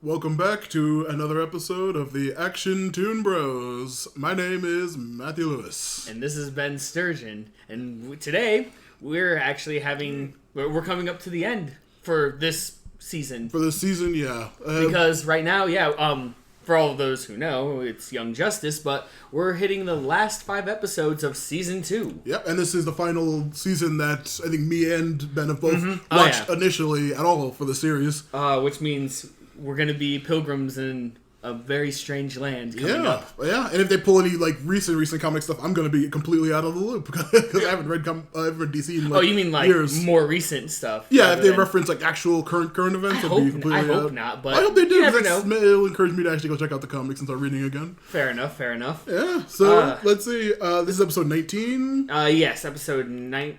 Welcome back to another episode of the Action Toon Bros. My name is Matthew Lewis. And this is Ben Sturgeon. And today, we're actually we're coming up to the end for this season. For this season, yeah. Because right now, for all of those who know, it's Young Justice, but we're hitting the last 5 episodes of Season 2. Yep, and this is the final season that I think me and Ben have both watched initially at all for the series. Which means we're going to be pilgrims in a very strange land coming up. Yeah, and if they pull any recent comic stuff, I'm going to be completely out of the loop because I haven't read DC in you mean years. More recent stuff? Yeah, if they reference actual current events, I hope not, but I hope they do. You never know. It'll encourage me to actually go check out the comics and start reading again. Fair enough. Yeah. So let's see. This is episode 19. Yes, episode 19.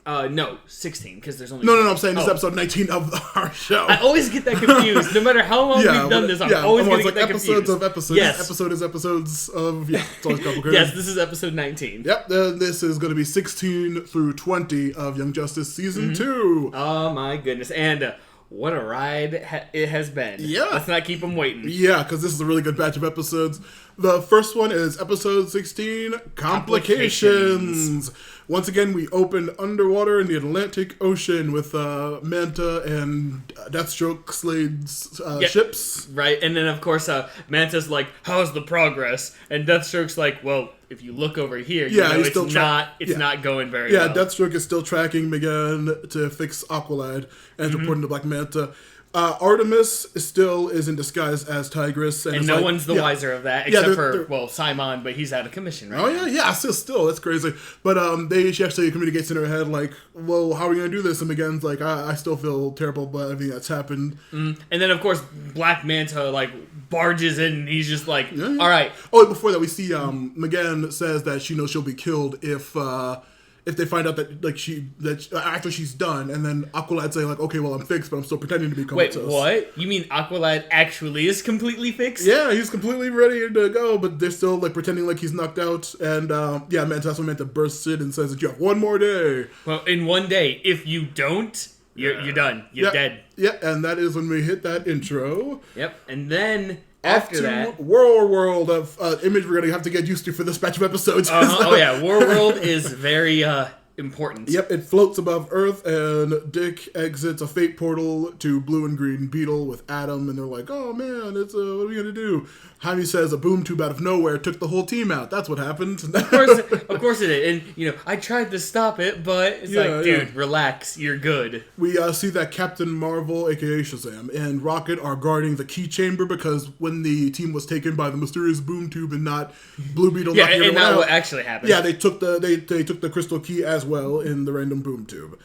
No, 16, because there's only... No, I'm saying this is episode 19 of our show. I always get that confused. No matter how long we've done this, I'm always going to get that confused. Episodes of episodes. Yes. Episode is episodes of... Yeah, it's always complicated. Yes, this is episode 19. Yep, this is going to be 16 through 20 of Young Justice Season 2. Oh, my goodness. And... what a ride it has been. Yeah. Let's not keep them waiting. Yeah, because this is a really good batch of episodes. The first one is episode 16, Complications. Once again, we open underwater in the Atlantic Ocean with Manta and Deathstroke Slade's ships. Right, and then of course Manta's like, how's the progress? And Deathstroke's like, well, if you look over here, it's not going very well. Yeah, Deathstroke is still tracking Megan to fix Aqualad and reporting to Black Manta. Artemis still is in disguise as Tigress. And no one's the wiser of that, except for Simon, but he's out of commission right now. Yeah, still, that's crazy. But she actually communicates in her head, like, well, how are we going to do this? And Megan's like, I still feel terrible about everything that's happened. And then, of course, Black Manta, barges in, and he's just like, all right. Oh, before that, we see Megan says that she knows she'll be killed if they find out that after she's done, and then Aqualad saying okay, well, I'm fixed, but I'm still pretending to be comatose. Wait, what? You mean Aqualad actually is completely fixed? Yeah, he's completely ready to go, but they're still pretending like he's knocked out. And Manta bursts in and says that you have one more day. Well, in one day, if you don't, you're done. You're dead. Yeah, and that is when we hit that intro. Yep, and then. After that, World of image we're gonna have to get used to for this batch of episodes. World is very important. Yep, it floats above Earth, and Dick exits a fate portal to Blue and Green Beetle with Adam, and they're like, "Oh man, what are we gonna do?" Jaime says a boom tube out of nowhere took the whole team out. That's what happened. Of course it did. And I tried to stop it, but it's dude, relax, you're good. We see that Captain Marvel, aka Shazam, and Rocket are guarding the key chamber because when the team was taken by the mysterious boom tube and not Blue Beetle, and not what actually happened. Yeah, they took the crystal key as well in the random boom tube.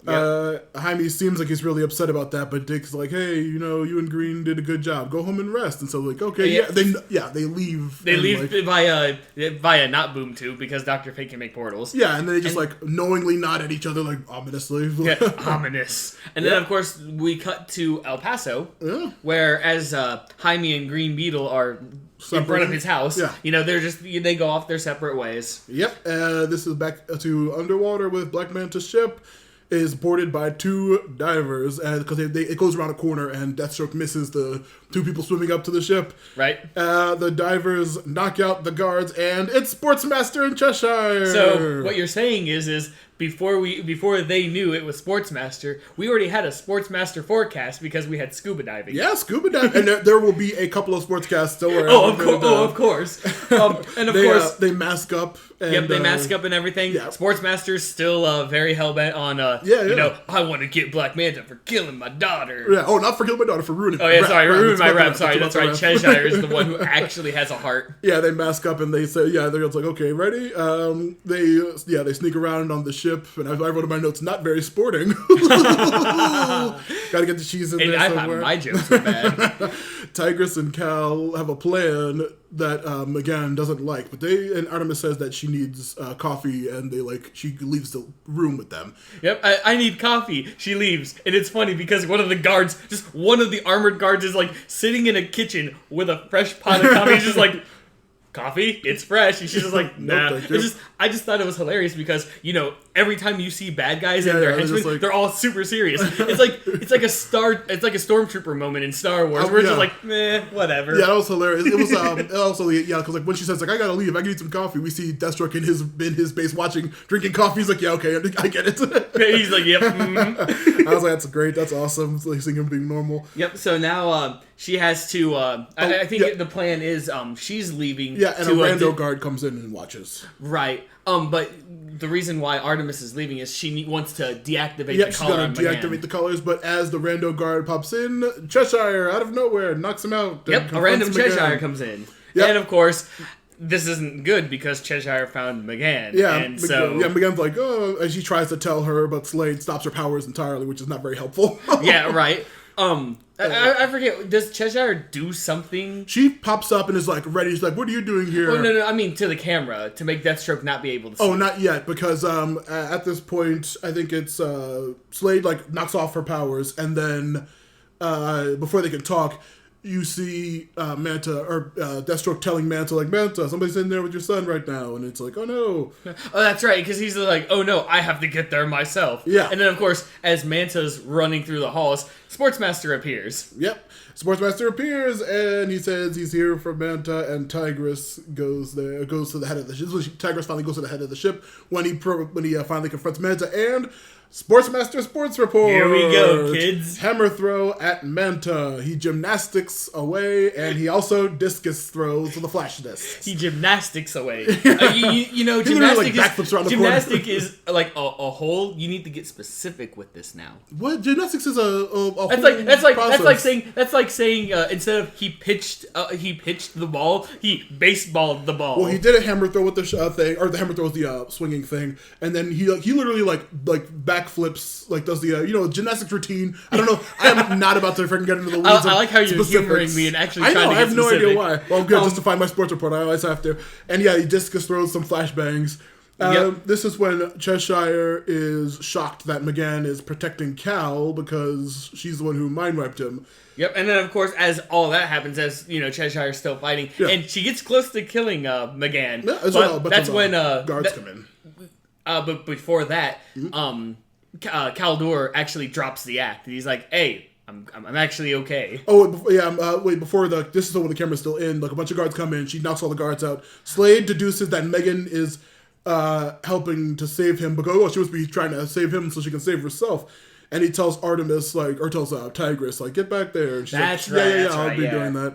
Yep. Jaime seems like he's really upset about that, but Dick's like, "Hey, you and Green did a good job. Go home and rest." And so okay, they leave. They leave via not boom tube because Dr. Fate can make portals. Yeah, and they just knowingly nod at each other ominously. Yeah, ominous. And then of course we cut to El Paso, where as Jaime and Green Beetle are in front of his house. Yeah. They go off their separate ways. Yep. This is back to underwater with Black Manta's ship. Is boarded by 2 divers, because it goes around a corner and Deathstroke misses the 2 people swimming up to the ship. Right. The divers knock out the guards, and it's Sportsmaster in Cheshire. So what you're saying is before they knew it was Sportsmaster, we already had a Sportsmaster forecast because we had scuba diving. Yeah, scuba diving, and there will be a couple of sportscasts somewhere. Of course. And of course they mask up. And, they mask up and everything. Yeah. Sportsmaster's still very hell-bent on, I want to get Black Manta for killing my daughter. Yeah, not for killing my daughter, for ruining ruining my rep. Sorry, that's right. Cheshire is the one who actually has a heart. Yeah, they mask up and they say, they're just like, okay, ready? They sneak around on the ship, and I wrote in my notes, not very sporting. Gotta get the cheese in there somewhere. My jokes were bad. Tigress and Cal have a plan that Megan doesn't like, but Artemis says that she needs coffee, and she leaves the room with them. Yep, I need coffee. She leaves, and it's funny because one of the armored guards is sitting in a kitchen with a fresh pot of coffee. He's just like, coffee? It's fresh. And she's just like, nah. I just thought it was hilarious because, every time you see bad guys and their henchmen, they're all super serious. It's like a stormtrooper moment in Star Wars where it's just like, meh, whatever. Yeah, that was hilarious. It was also because like when she says like I gotta leave, I can need some coffee. We see Deathstroke in his base drinking coffee. He's like, yeah, okay, I get it. He's like, yep. Mm-hmm. I was like, that's great. That's awesome. Like seeing him being normal. Yep. So now she has to. I think the plan is she's leaving. Yeah, and a rando guard comes in and watches. Right. But the reason why Artemis is leaving is she wants to deactivate the collar. Yep, she's gonna deactivate the collars, but as the rando guard pops in, Cheshire out of nowhere knocks him out. Yep, a random Cheshire comes in. Yep. And of course, this isn't good because Cheshire found McGann. Yeah, and McGann's like, oh, and she tries to tell her, but Slade stops her powers entirely, which is not very helpful. Yeah, right. I forget, does Cheshire do something? She pops up and is like ready. She's like, what are you doing here? Oh, no, I mean to the camera, to make Deathstroke not be able to see. Oh, not yet, because at this point, I think it's Slade like knocks off her powers, and then before they can talk, you see Manta, or Deathstroke telling Manta, like, Manta, somebody's in there with your son right now. And it's like, oh no. Oh, that's right, because he's like, oh no, I have to get there myself. Yeah. And then, of course, as Manta's running through the halls, Sportsmaster appears. Yep. Sportsmaster appears, and he says he's here for Manta, and Tigress goes to the head of the ship. Tigress finally goes to the head of the ship when he finally confronts Manta, and Sportsmaster Sports Report. Here we go, kids. Hammer throw at Manta. He gymnastics away, and he also discus throws with a flash disc. He gymnastics away. Gymnastic is like a whole. You need to get specific with this now. What gymnastics is a whole that's like saying instead of he pitched the ball, he baseballed the ball. Well, he did a hammer throw with the thing, or the hammer throw with the swinging thing, and then he literally like backflips, like does the gymnastics routine. I don't know. I am not about to freaking get into the weeds. I like how you're humoring me and actually trying to get specific. I have no idea why. Well, good, just to find my sports report. I always have to. And yeah, he discus throws some flashbangs. This is when Cheshire is shocked that McGann is protecting Cal because she's the one who mind wiped him. Yep, and then of course, as all that happens, as Cheshire's still fighting, and she gets close to killing McGann. Yeah, but that's when guards come in. But before that, Kaldor actually drops the act, and he's like, "Hey, I'm actually okay." Oh yeah, wait. Before this is when the camera's still in. Like a bunch of guards come in, she knocks all the guards out. Slade deduces that Megan is helping to save him because she must be trying to save him so she can save herself. And he tells Artemis tells Tigress get back there. And she's I'll be doing that.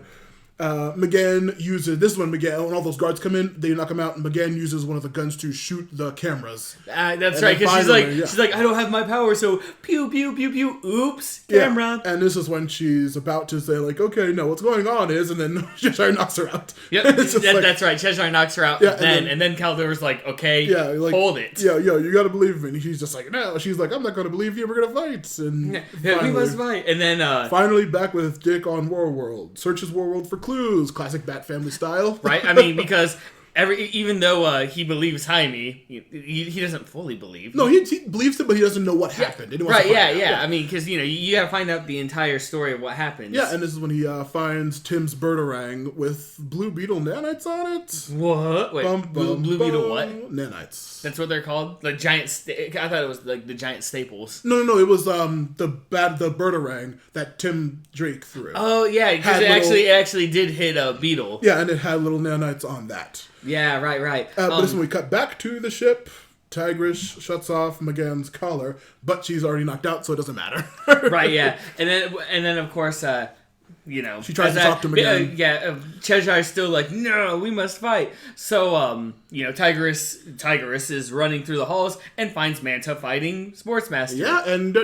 McGann uses, this is when all those guards come in, they knock him out, and McGann uses one of the guns to shoot the cameras. That's right, because she's like, I don't have my power, so pew, pew, pew, pew, oops, camera. Yeah. And this is when she's about to say, okay, no, what's going on is, and then Cheshire knocks her out. Yep, that's right, Cheshire knocks her out, and then Kaldor's like, okay, hold it. Yeah, you gotta believe me. And he's just like, no, she's like, I'm not gonna believe you, we're gonna fight. And we must fight. And then, finally back with Dick on Warworld. Searches Warworld for clues, classic Bat Family style. Right? I mean, because even though he believes Jaime, he doesn't fully believe. No, he believes it, but he doesn't know what happened. Right, yeah. I mean, because, you gotta find out the entire story of what happened. Yeah, and this is when he finds Tim's Birdarang with Blue Beetle nanites on it. What? Wait, Blue Beetle what? Nanites. That's what they're called? Like giant, I thought it was like the giant staples. No, it was the Birdarang that Tim Drake threw. Oh, yeah, because it actually did hit a beetle. Yeah, and it had little nanites on that. Yeah, right. But this is when we cut back to the ship. Tigress shuts off McGann's collar, but she's already knocked out, so it doesn't matter. Right, yeah. And then of course, she tries to talk to him again. Cheshire's still like, no, we must fight. So, Tigress is running through the halls and finds Manta fighting Sportsmaster. Yeah, and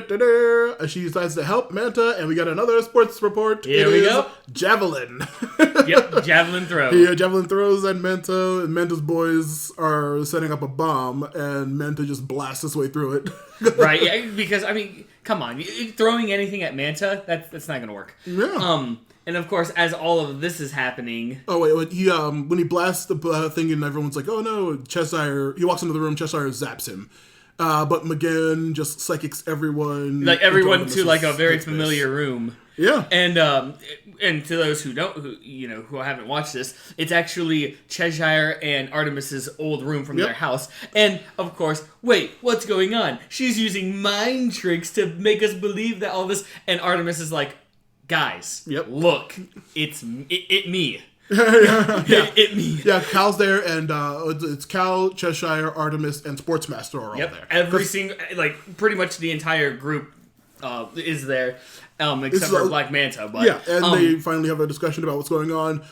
she decides to help Manta, and we got another sports report. Here we go. Javelin. Yep, javelin throw. Yeah, javelin throws at Manta, and Manta's boys are setting up a bomb, and Manta just blasts his way through it. Right, yeah, because, I mean, come on, throwing anything at Manta, that's not going to work. Yeah. And of course, as all of this is happening... Oh, wait, he when he blasts the thing and everyone's like, oh no, Cheshire... He walks into the room, Cheshire zaps him. But McGann just psychics everyone... Like, everyone to, like, a very familiar room. Yeah. And to those who don't, who haven't watched this, it's actually Cheshire and Artemis's old room from their house. And of course, wait, what's going on? She's using mind tricks to make us believe that all this. And Artemis is like, guys, look, it's me. It me. Yeah, Cal's there, and it's Cal, Cheshire, Artemis, and Sportsmaster are all there. Every single, pretty much the entire group is there, except for Black Manta. But and they finally have a discussion about what's going on.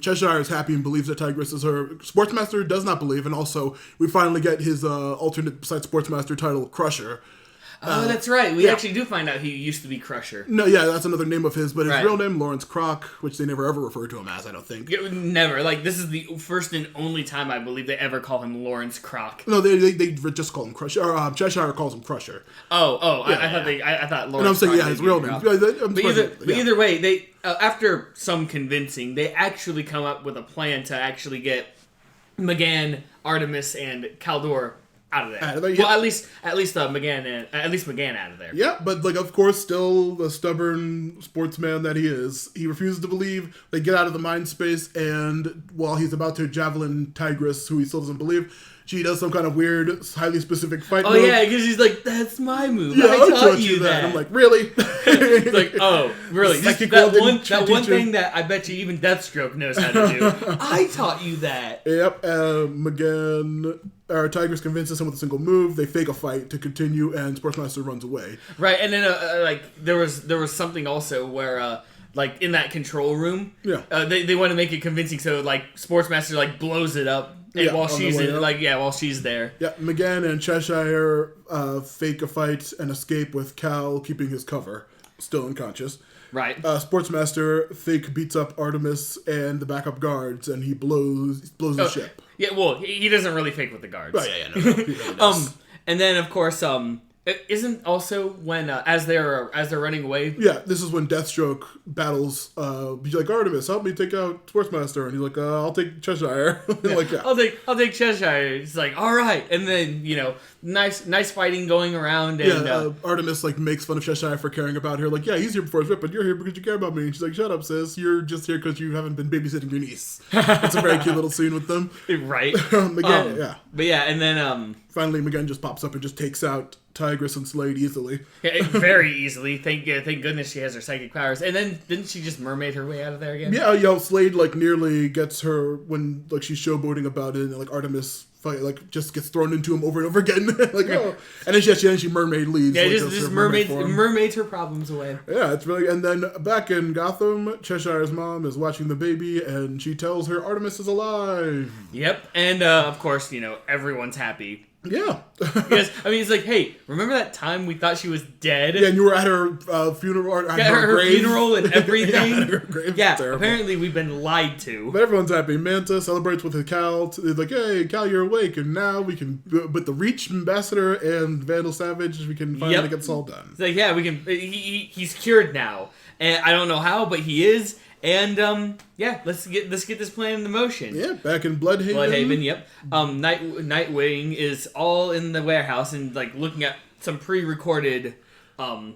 Cheshire is happy and believes that Tigress is her. Sportsmaster does not believe, and also we finally get his alternate besides Sportsmaster title, Crusher. Oh, that's right. We actually do find out he used to be Crusher. No, that's another name of his, but his real name, Lawrence Croc, which they never ever refer to him as, I don't think. Never. This is the first and only time I believe they ever call him Lawrence Croc. No, they just call him Crusher. Cheshire calls him Crusher. I thought Lawrence. And I'm saying, his real name. But either way, they after some convincing, they actually come up with a plan to actually get McGann, Artemis, and Caldor out of there. Well, at least McGann out of there. Yeah, but of course, still the stubborn sportsman that he is, he refuses to believe. They get out of the mind space, and while he's about to javelin Tigress, who he still doesn't believe, she does some kind of weird, highly specific fight move. Oh yeah, because he's like, "That's my move. Yeah, I taught you that." I'm like, really? He's like, "Oh, really? That one thing that I bet you even Deathstroke knows how to do. I taught you that." Yep. McGann. Tigress convinces him with a single move. They fake a fight to continue, and Sportsmaster runs away. Right, and then there was something also where in that control room, they want to make it convincing, so Sportsmaster blows it up, and while she's there, McGann and Cheshire fake a fight and escape with Cal keeping his cover, still unconscious. Right. Sportsmaster fake beats up Artemis and the backup guards, and he blows the ship. Yeah, well, he doesn't really fake with the guards. Right, he really does. And then of course, isn't also when as they're running away. Yeah, this is when Deathstroke battles. He's like, Artemis, help me take out Sportsmaster, and he's like, I'll take Cheshire. I'll take Cheshire. He's like, all right, and then nice fighting going around. And Artemis makes fun of Cheshire for caring about her. Like, yeah, he's here before his rip, but you're here because you care about me. And she's like, shut up, sis. You're just here because you haven't been babysitting your niece. It's a very cute little scene with them. Right. McGann, But yeah, and then finally McGann just pops up and just takes out Tigress and Slade easily. Yeah, very easily. Thank goodness she has her psychic powers. And then didn't she just mermaid her way out of there again? Yeah, Slade nearly gets her when she's showboating about it, and Artemis fight just gets thrown into him over and over again. And then she mermaid leaves. Yeah, just mermaids her problems away. Yeah, it's really. And then back in Gotham, Cheshire's mom is watching the baby, and she tells her Artemis is alive. Yep, and of course, everyone's happy. Yeah. Because, it's like, hey, remember that time we thought she was dead? Yeah, and you were at her funeral. Her funeral and everything. Her grave. Yeah, apparently we've been lied to. But everyone's happy. Manta celebrates with Cal. They're like, hey, Cal, you're awake. And now we can, with the Reach Ambassador and Vandal Savage, we can finally get this all done. It's like, yeah, we can. He's cured now. And I don't know how, but he is. And let's get this plan into motion. Yeah, back in Bloodhaven. Bloodhaven, yep. Nightwing is all in the warehouse and looking at some pre-recorded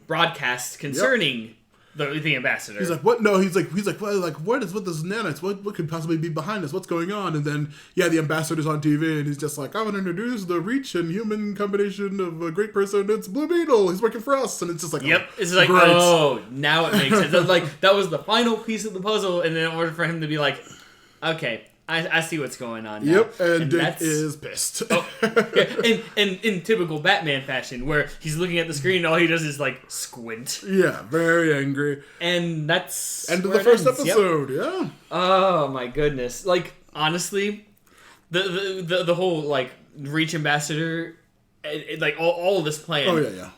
broadcasts concerning the ambassador. He's like, what? No, he's like, what is with this nanites? What could possibly be behind this? What's going on? And then, the ambassador's on TV, and he's just like, I want to introduce the Reach and human combination of a great person. It's Blue Beetle. He's working for us, and it's just like, yep. It's like, great. Oh, now it makes sense. That was the final piece of the puzzle, and then in order for him to be like, okay, I see what's going on now. Yep, and Dick is pissed. In typical Batman fashion, where he's looking at the screen and all he does is squint. Yeah, very angry. And that's end of the first episode. Yep. Yeah. Oh my goodness! Honestly, the whole Reach Ambassador, all of this plan. Oh yeah.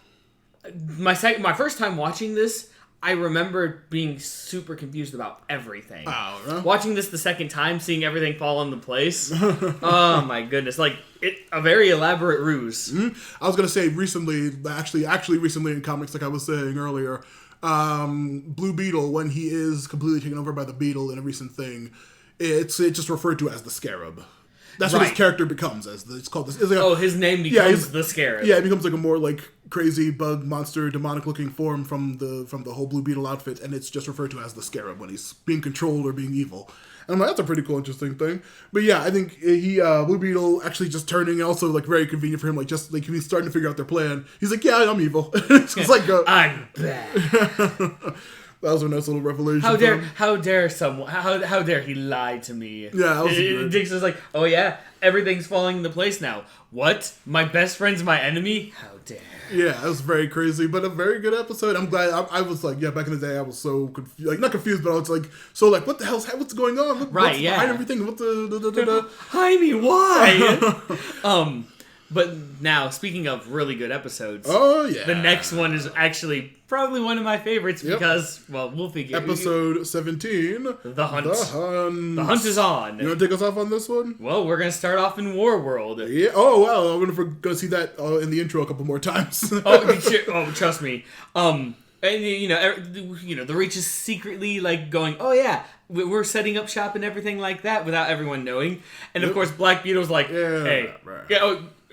My first time watching this, I remember being super confused about everything. Oh, yeah. Watching this the second time, seeing everything fall into place. Oh my goodness! A very elaborate ruse. Mm-hmm. I was gonna say recently, actually recently in comics, like I was saying earlier, Blue Beetle, when he is completely taken over by the Beetle in a recent thing, it's just referred to as the Scarab. That's what his character becomes. It's called this. It's like his name becomes the Scarab. Yeah, it becomes like a more like crazy bug monster, demonic looking form from the whole Blue Beetle outfit, and it's just referred to as the Scarab when he's being controlled or being evil. And I'm like, that's a pretty cool, interesting thing. But yeah, I think Blue Beetle actually just turning, and also like very convenient for him, like just like he's starting to figure out their plan. He's like, yeah, I'm evil. It's just like I'm bad. That was a nice little revelation. How dare he lie to me? Yeah, that was great. Dix is like, oh yeah, everything's falling into place now. What? My best friend's my enemy? How dare. Yeah, it was very crazy, but a very good episode. I'm glad. I was like, yeah, back in the day, I was so confused. Like, not confused, but I was like, so like, what the hell's what's going on? What's behind everything? What the... Jaime, why? But now, speaking of really good episodes, the next one is actually probably one of my favorites because, well, we'll figure. Episode 17, The Hunt. The Hunt is on. You want to take us off on this one? Well, we're gonna start off in War World. Yeah. Oh wow, we're gonna see that in the intro a couple more times. Trust me. And the Reach is secretly like going, oh yeah, we're setting up shop and everything like that without everyone knowing. And of course, Black Beetle's like, hey,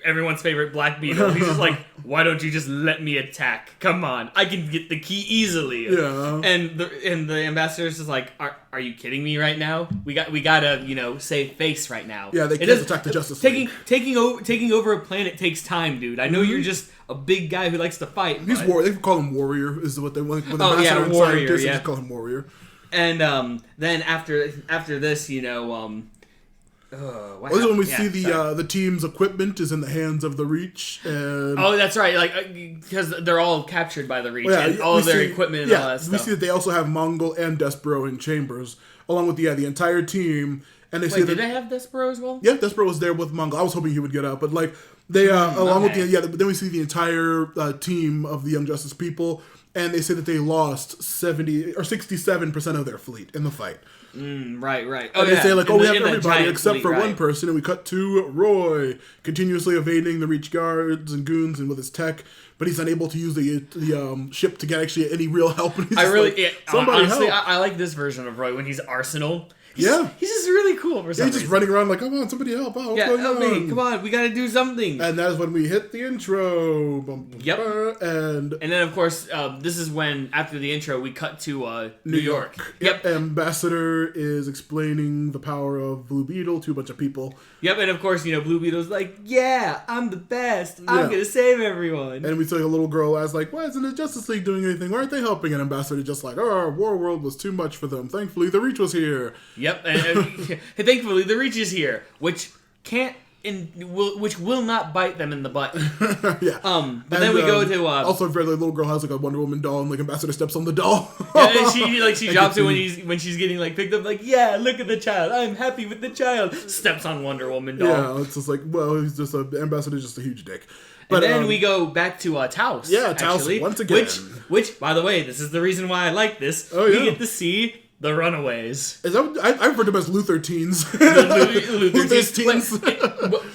everyone's favorite Black Beetle. He's just like, why don't you just let me attack? Come on, I can get the key easily. Yeah. And the ambassador's just like, are you kidding me right now? We gotta save face right now. Yeah, they can't attack the Justice League. Taking over a planet takes time, dude. I know you're just a big guy who likes to fight. He's they call him Warrior. Is what they want. Warrior. They just call him Warrior. And then after this, this is when we see the team's equipment is in the hands of the Reach. And that's right, like because they're all captured by the Reach and all of their equipment and all that stuff. We see that they also have Mongol and Despero in chambers, along with the entire team. And they did they have Despero as well? Yeah, Despero was there with Mongol. I was hoping he would get out, but like they along with then we see the entire team of the Young Justice people, and they say that they lost 70 or 67% of their fleet in the fight. Right. And they say like, we have everybody except for one person, and we cut to Roy continuously evading the Reach guards and goons and with his tech, but he's unable to use the ship to get actually any real help. And honestly, I like this version of Roy when he's Arsenal. He's just really cool for some reason. He's just running around like, come on, somebody help out. Help me. Come on, we gotta do something. And that is when we hit the intro. Yep. And then, of course, this is when, after the intro, we cut to New York. Yep. Ambassador is explaining the power of Blue Beetle to a bunch of people. Yep, and of course, Blue Beetle's like, yeah, I'm the best. I'm gonna save everyone. And we see a little girl as like, why isn't the Justice League doing anything? Why aren't they helping? And Ambassador just like, War World was too much for them. Thankfully, the Reach was here. Yep, and thankfully the Reach is here, which will not bite them in the butt. Yeah. But then we go to also, the little girl has like a Wonder Woman doll, and like Ambassador steps on the doll. And she drops it when she's getting like picked up. Like, yeah, look at the child. I'm happy with the child. Steps on Wonder Woman doll. Yeah, it's just like, well, he's just Ambassador's just a huge dick. But then we go back to Taos. Yeah, Taos once again. Which, by the way, this is the reason why I like this. We get to see the Runaways. Is that I refer to them as Luther teens. Luther's teens.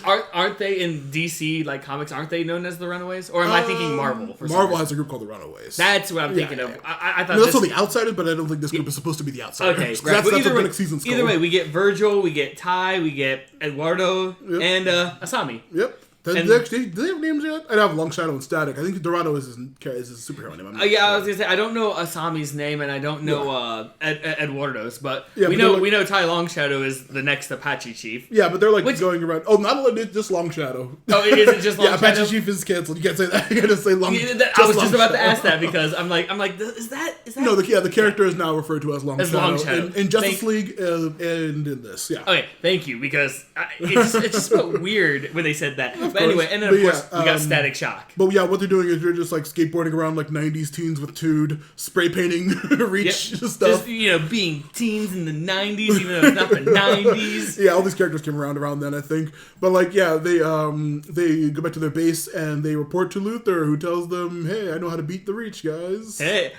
Aren't they in DC comics? Aren't they known as the Runaways? Or am I thinking Marvel? Marvel has a group called the Runaways. That's what I'm thinking of. I thought that's the Outsiders, but I don't think this group is supposed to be the Outsiders. Okay, right. That's what next season's called. Either way, we get Virgil, we get Ty, we get Eduardo, and Asami. Yep. Do they have names yet? I have Long Shadow and Static. I think Dorado is his superhero name. I was gonna say I don't know Asami's name and I don't know Eduardo's, but we know Ty Long Shadow is the next Apache chief. Yeah, but they're going around. Oh, not just Long Shadow. Oh, it isn't just Long Shadow. Apache chief is canceled. You can't say that. You gotta say Long. I was just about to ask that because I'm like, is that? No, the character is now referred to as Long Shadow. In Justice League and in this. Yeah. Okay, thank you because it just felt weird when they said that. But anyway, and then of course we got Static Shock. But yeah, what they're doing is they're just like skateboarding around like 90s teens with Tude, spray painting Reach stuff. Just, being teens in the 90s, even though it's not the 90s. Yeah, all these characters came around then, I think. But like, yeah, they go back to their base and they report to Luther, who tells them, hey, I know how to beat the Reach, guys. Hey,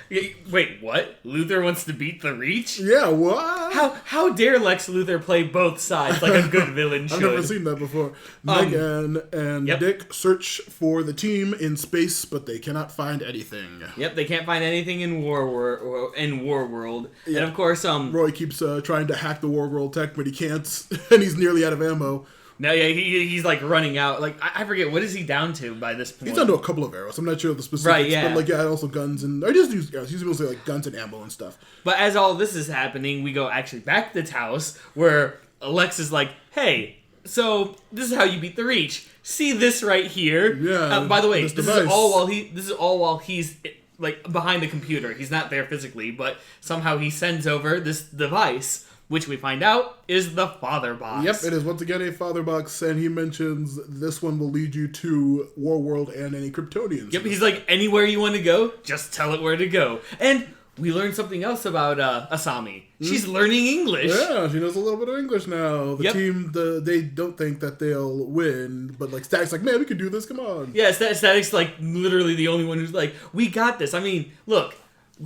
wait, what? Luther wants to beat the Reach? Yeah, what? How dare Lex Luthor play both sides like a good villain should? I've never seen that before. Megan and Dick search for the team in space, but they cannot find anything. Yep, they can't find anything in War World. Yeah. And of course, Roy keeps trying to hack the War World tech, but he can't, and he's nearly out of ammo. No, yeah, he's like running out. Like I forget, what is he down to by this point? He's down to a couple of arrows. I'm not sure of the specifics, right, yeah. but like also guns and I just use arrows. He's mostly like guns and ammo and stuff. But as all this is happening, we go actually back to Taos where Alex is like, "Hey, so this is how you beat the Reach. See this right here? Yeah. By the way, this is all while he's like behind the computer. He's not there physically, but somehow he sends over this device." Which we find out is the Father Box. Yep, it is once again a Father Box, and he mentions this one will lead you to Warworld and any Kryptonians. Yep, he's like, anywhere you want to go, just tell it where to go. And we learned something else about Asami. She's learning English. Yeah, she knows a little bit of English now. The Yep. team, they don't think that they'll win, but like Static's like, man, we can do this, come on. Yeah, Static's like literally the only one who's like, we got this. I mean, look.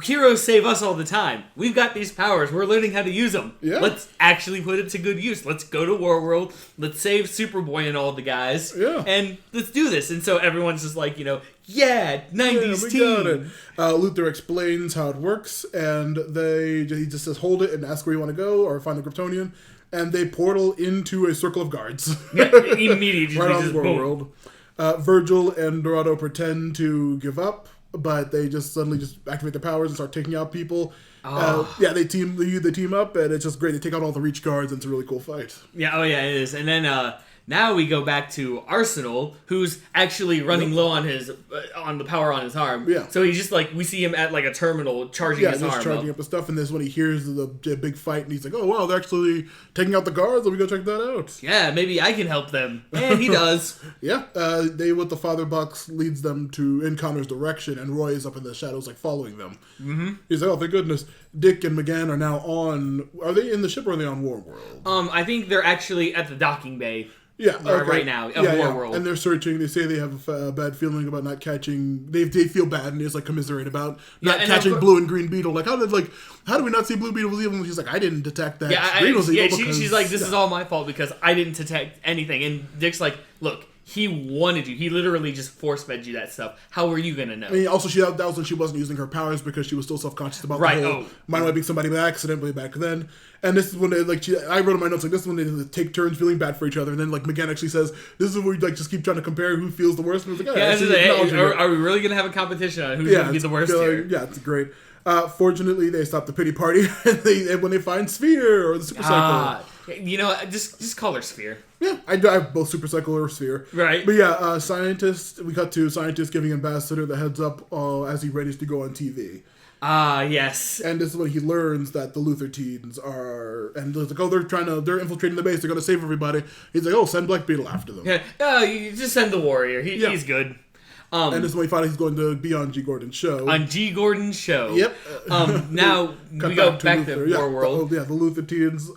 Heroes save us all the time. We've got these powers. We're learning how to use them. Yeah. Let's actually put it to good use. Let's go to Warworld. Let's save Superboy and all the guys. Yeah. And let's do this. And so everyone's just like, yeah, 90s team. Got it. Luther explains how it works, and he just says, hold it and ask where you want to go or find the Kryptonian. And they portal into a circle of guards. Yeah, immediately. Right on the Warworld. Virgil and Dorado pretend to give up, but they just suddenly activate their powers and start taking out people. They team up, and it's just great. They take out all the Reach guards, and it's a really cool fight. Yeah, it is. And then now we go back to Arsenal, who's actually running low on his on the power on his arm. Yeah. So he's just like, we see him at like a terminal charging his arm. Yeah, just charging up the stuff, and this is when he hears the big fight, and he's like, oh, wow, they're actually taking out the guards. Let me go check that out. Yeah, maybe I can help them. And he does. Yeah, with the Father Box leads them in Connor's direction, and Roy is up in the shadows, like, following them. Mm-hmm. He's like, oh, thank goodness. Dick and McGann are now are they in the ship or are they on Warworld? I think they're actually at the docking bay. Yeah, right now, Warworld. And they're searching. They say they have a bad feeling about not catching. They feel bad and they just like commiserate about not catching Blue and Green Beetle. Like how do we not see Blue Beetle was evil? And she's like, I didn't detect that. She's like, this is all my fault because I didn't detect anything. And Dick's like, look. He wanted you. He literally just force-fed you that stuff. How were you going to know? I mean, also, that was when she wasn't using her powers because she was still self-conscious about the whole mind-wiping somebody by accident way back then. And this is when I wrote in my notes, like, this is when they take turns feeling bad for each other. And then, like, McGann actually says, this is where we, like, just keep trying to compare who feels the worst. And I was like, are we really going to have a competition on who's going to be the worst here? Yeah, it's great. Fortunately, they stop the pity party and when they find Sphere or the Super Cycle. Just call her Sphere. Yeah, I have both Super Cycle or Sphere. Right. But yeah, we cut to scientists giving Ambassador the heads up as he readies to go on TV. Yes. And this is when he learns that the Luthor teens and he's like, oh, they're infiltrating the base, they're going to save everybody. He's like, oh, send Black Beetle after them. Yeah, you just send the Warrior. He's good. And this is when he finds he's going to be on G. Gordon's show. On G. Gordon's show. Yep. Now we go back to Warworld. The Luthor teens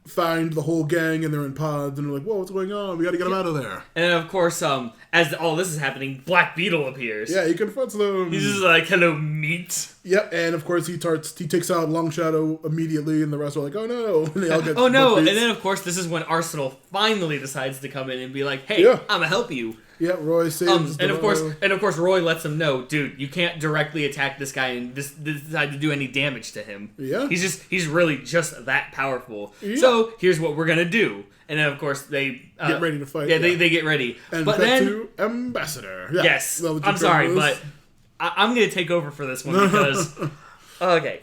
find the whole gang and they're in pods and they're like, whoa, what's going on? We got to get them out of there. And then, of course, as all this is happening, Black Beetle appears. Yeah, he confronts them. He's just like, hello, meat. Yep, and of course he takes out Long Shadow immediately, and the rest are like, oh no. And they all get and then, of course, this is when Arsenal finally decides to come in and be like, hey, I'm going to help you. Yeah, Roy saves and of course Roy lets him know, dude, you can't directly attack this guy and decide to do any damage to him. Yeah. He's really just that powerful. Yeah. So here's what we're gonna do. And then of course they get ready to fight. Yeah, they get ready. And but then to Ambassador. Yeah. Yes. I'm sorry, but I'm gonna take over for this one because okay.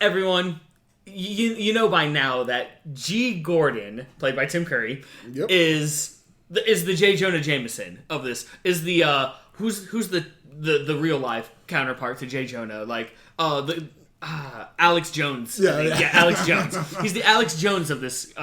Everyone, you know by now that G. Gordon, played by Tim Curry, is the J. Jonah Jameson of this. Is the who's the real life counterpart to J. Jonah, like Alex Jones. Yeah, Alex Jones. He's the Alex Jones of this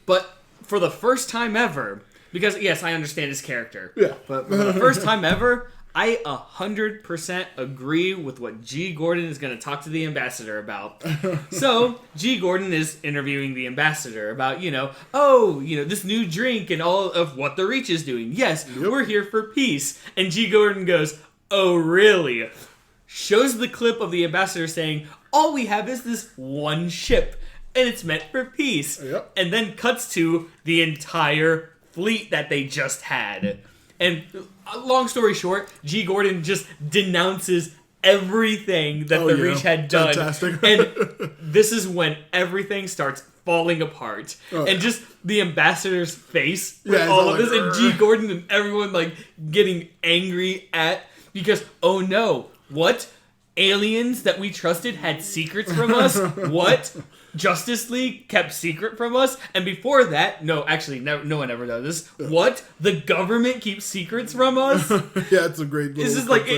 But for the first time ever, because yes, I understand his character. Yeah. But for the first time ever, I 100% agree with what G. Gordon is going to talk to the ambassador about. So, G. Gordon is interviewing the ambassador about, this new drink and all of what the Reach is doing. Yes, we're here for peace. And G. Gordon goes, oh, really? Shows the clip of the ambassador saying, all we have is this one ship, and it's meant for peace. Yep. And then cuts to the entire fleet that they just had. And long story short, G. Gordon just denounces everything that the Reach had done. Fantastic. And this is when everything starts falling apart. And just the ambassador's face with Yeah, all all of this, like, and G. Gordon and everyone like getting angry because, oh no, what? Aliens that we trusted had secrets from us? What? Justice League kept secret from us? And before that, no, actually, no one ever does this. What? The government keeps secrets from us? Yeah, it's a great little... This is like...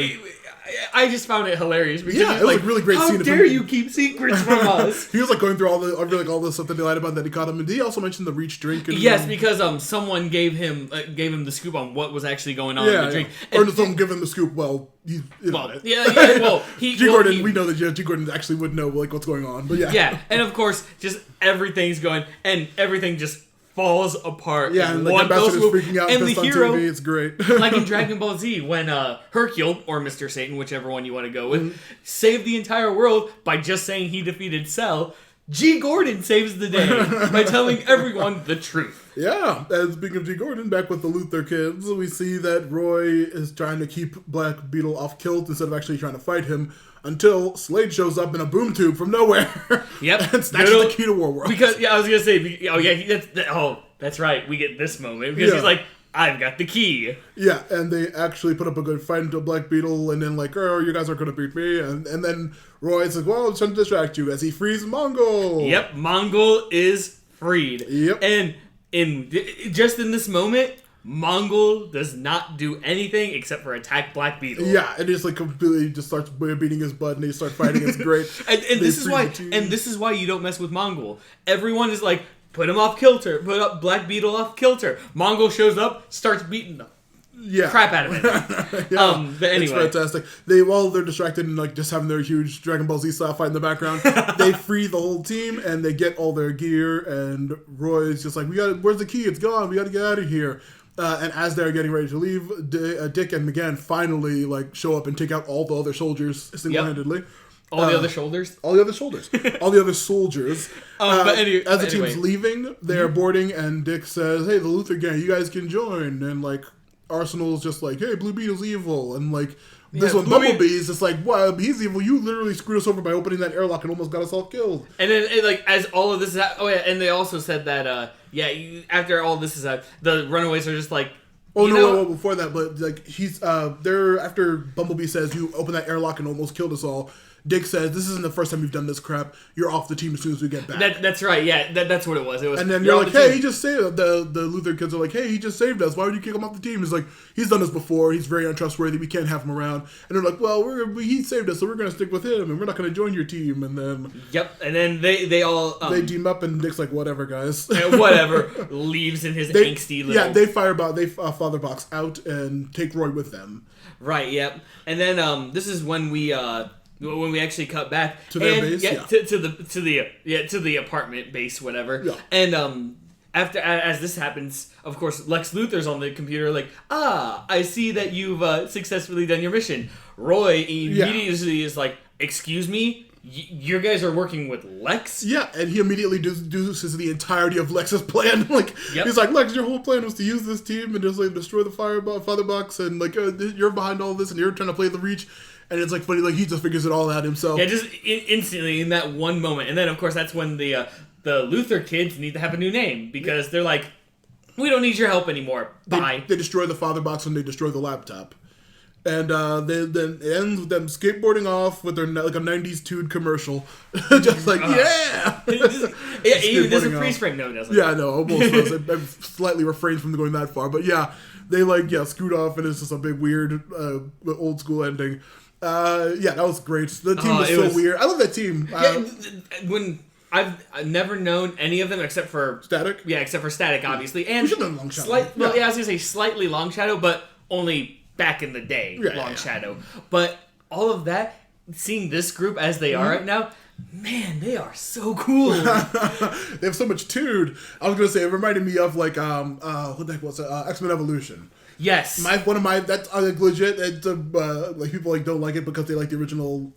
I just found it hilarious because it was like a really great scene. How dare you keep secrets from us? He was like going through all the stuff that they lied about that he caught him. And did he also mention the Reach drink? Yes, because someone gave him the scoop on what was actually going on in the drink. Or did someone give him the scoop? Well, G. Gordon. We know that G. Gordon actually would know like what's going on, but yeah. Yeah, and of course, just everything's going, and everything just falls apart. Yeah, and like Ambassador's freaking out and the hero, on TV. It's great. Like in Dragon Ball Z, when Hercule, or Mr. Satan, whichever one you want to go with, saved the entire world by just saying he defeated Cell, G. Gordon saves the day by telling everyone the truth. Yeah, and speaking of G. Gordon, back with the Luthor kids, we see that Roy is trying to keep Black Beetle off kilt instead of actually trying to fight him, until Slade shows up in a boom tube from nowhere. Yep. And snatches the key to Warworld. Because, I was going to say, that's right, we get this moment. Because he's like, I've got the key. Yeah, and they actually put up a good fight into Black Beetle, and then like, oh, you guys aren't going to beat me. And then Roy's like, well, I'm trying to distract you, as he frees Mongol. Yep, Mongol is freed. Yep. And in this moment, Mongol does not do anything except for attack Black Beetle. Yeah, and he's like completely just starts beating his butt, and they start fighting. It's great. and this is why you don't mess with Mongol. Everyone is like, put him off kilter, put up Black Beetle off kilter. Mongol shows up, starts beating the crap out of it. But anyway, it's fantastic. While they're distracted and like just having their huge Dragon Ball Z style fight in the background, they free the whole team and they get all their gear. And Roy's just like, where's the key? It's gone. We got to get out of here. And as they're getting ready to leave, Dick and McGann finally like show up and take out all the other soldiers single-handedly. All the other soldiers. All the other soldiers. But as the team's leaving, they're boarding, and Dick says, "Hey, the Luthor gang, you guys can join." And like Arsenal's just like, "Hey, Blue Beetle's evil," and like this one, Bumblebee's just like, "Well, he's evil. You literally screwed us over by opening that airlock and almost got us all killed." And then, as all of this is, and they also said that, after all this is, the Runaways are just like. Oh, before that, but like he's there after Bumblebee says you open that airlock and almost killed us all. Dick says, "This isn't the first time you've done this crap. You're off the team as soon as we get back." That's right. Yeah, that's what it was. And then you're like, "Hey, he just saved the Luthor kids are like, hey, he just saved us. Why would you kick him off the team?" He's like, "He's done this before. He's very untrustworthy. We can't have him around." And they're like, "Well, he saved us, so we're gonna stick with him, and we're not gonna join your team." And then and then they all they team up, and Dick's like, "Whatever, guys." Whatever. Leaves in his angsty little. Yeah, they Father Box out and take Roy with them. Right. Yep. And then this is when we actually cut back to their base, to the apartment base, whatever. Yeah. And as this happens, of course, Lex Luthor's on the computer, like, I see that you've successfully done your mission. Roy immediately is like, "Excuse me, you guys are working with Lex?" Yeah, and he immediately deduces the entirety of Lex's plan. He's like, "Lex, your whole plan was to use this team and just like destroy the Father Box, and like you're behind all this, and you're trying to play the Reach." And it's like funny, like he just figures it all out himself. Yeah, just instantly in that one moment. And then of course that's when the Luthor kids need to have a new name because they're like, "We don't need your help anymore. Bye." They destroy the Father Box and they destroy the laptop. And then it ends with them skateboarding off with their like a 90s Tude commercial. Just like, yeah! It even does a freeze frame. No, it doesn't. Yeah, no, almost does. I've slightly refrained from going that far. But yeah, they scoot off and it's just a big weird old school ending. That was great. The team was so weird. I love that team. When I've never known any of them except for Static. Yeah, except for Static, obviously, and Long Shadow. I was gonna say slightly Long Shadow, but only back in the day, Long Shadow. But all of that, seeing this group as they are right now, man, they are so cool. They have so much Tude. I was gonna say it reminded me of like what the heck was it? X-Men Evolution. Yes, that's like legit. It's, like people like don't like it because they like the original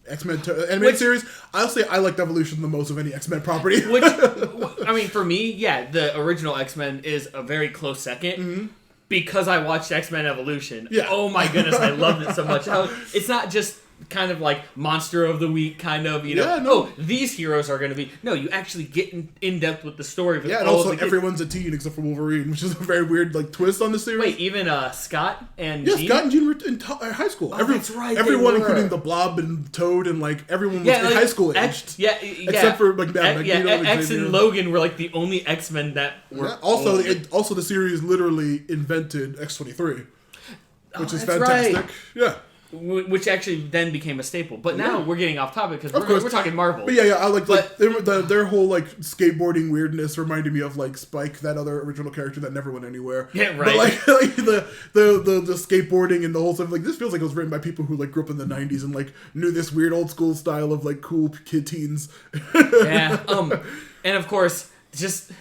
X-Men animated series. I'll say I liked Evolution the most of any X-Men property. Which, I mean, for me, the original X-Men is a very close second because I watched X-Men Evolution. Yeah. Oh my goodness, I loved it so much. It's not just kind of like monster of the week kind of, you know, oh, these heroes are going to be... No, you actually get in depth with the story. Yeah, and also everyone's a teen except for Wolverine, which is a very weird like twist on the series. Wait, even Scott and Jean? Scott and Jean were in high school. Oh, that's right. Everyone, including the Blob and Toad, and like everyone was in high school aged. Except for like X and Logan were like the only X-Men that were. Yeah. Also, the series literally invented X-23, which is fantastic. Right. Yeah. Which actually then became a staple. But now we're getting off topic because we're talking Marvel. But I like their whole like skateboarding weirdness reminded me of like Spike, that other original character that never went anywhere. Yeah, right. But like the skateboarding and the whole stuff, like this feels like it was written by people who like grew up in the 90s and like knew this weird old school style of like cool kid teens. Yeah. And of course, just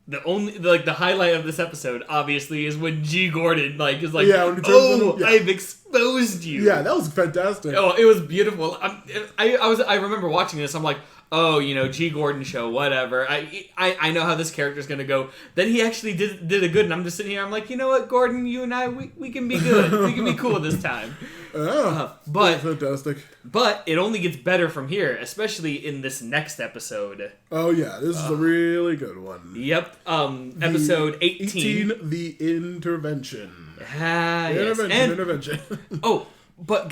the highlight of this episode obviously is when G. Gordon is like, I've exposed you. Yeah, that was fantastic. Oh, it was beautiful. I remember watching this. I'm like, oh, G. Gordon show, whatever. I know how this character's gonna go. Then he actually did a good, and I'm just sitting here. I'm like, you know what, Gordon, you and I, we can be good. We can be cool this time. But fantastic. But it only gets better from here, especially in this next episode. Oh yeah, this is a really good one. Yep. Episode 18. The Intervention. Intervention. Oh, but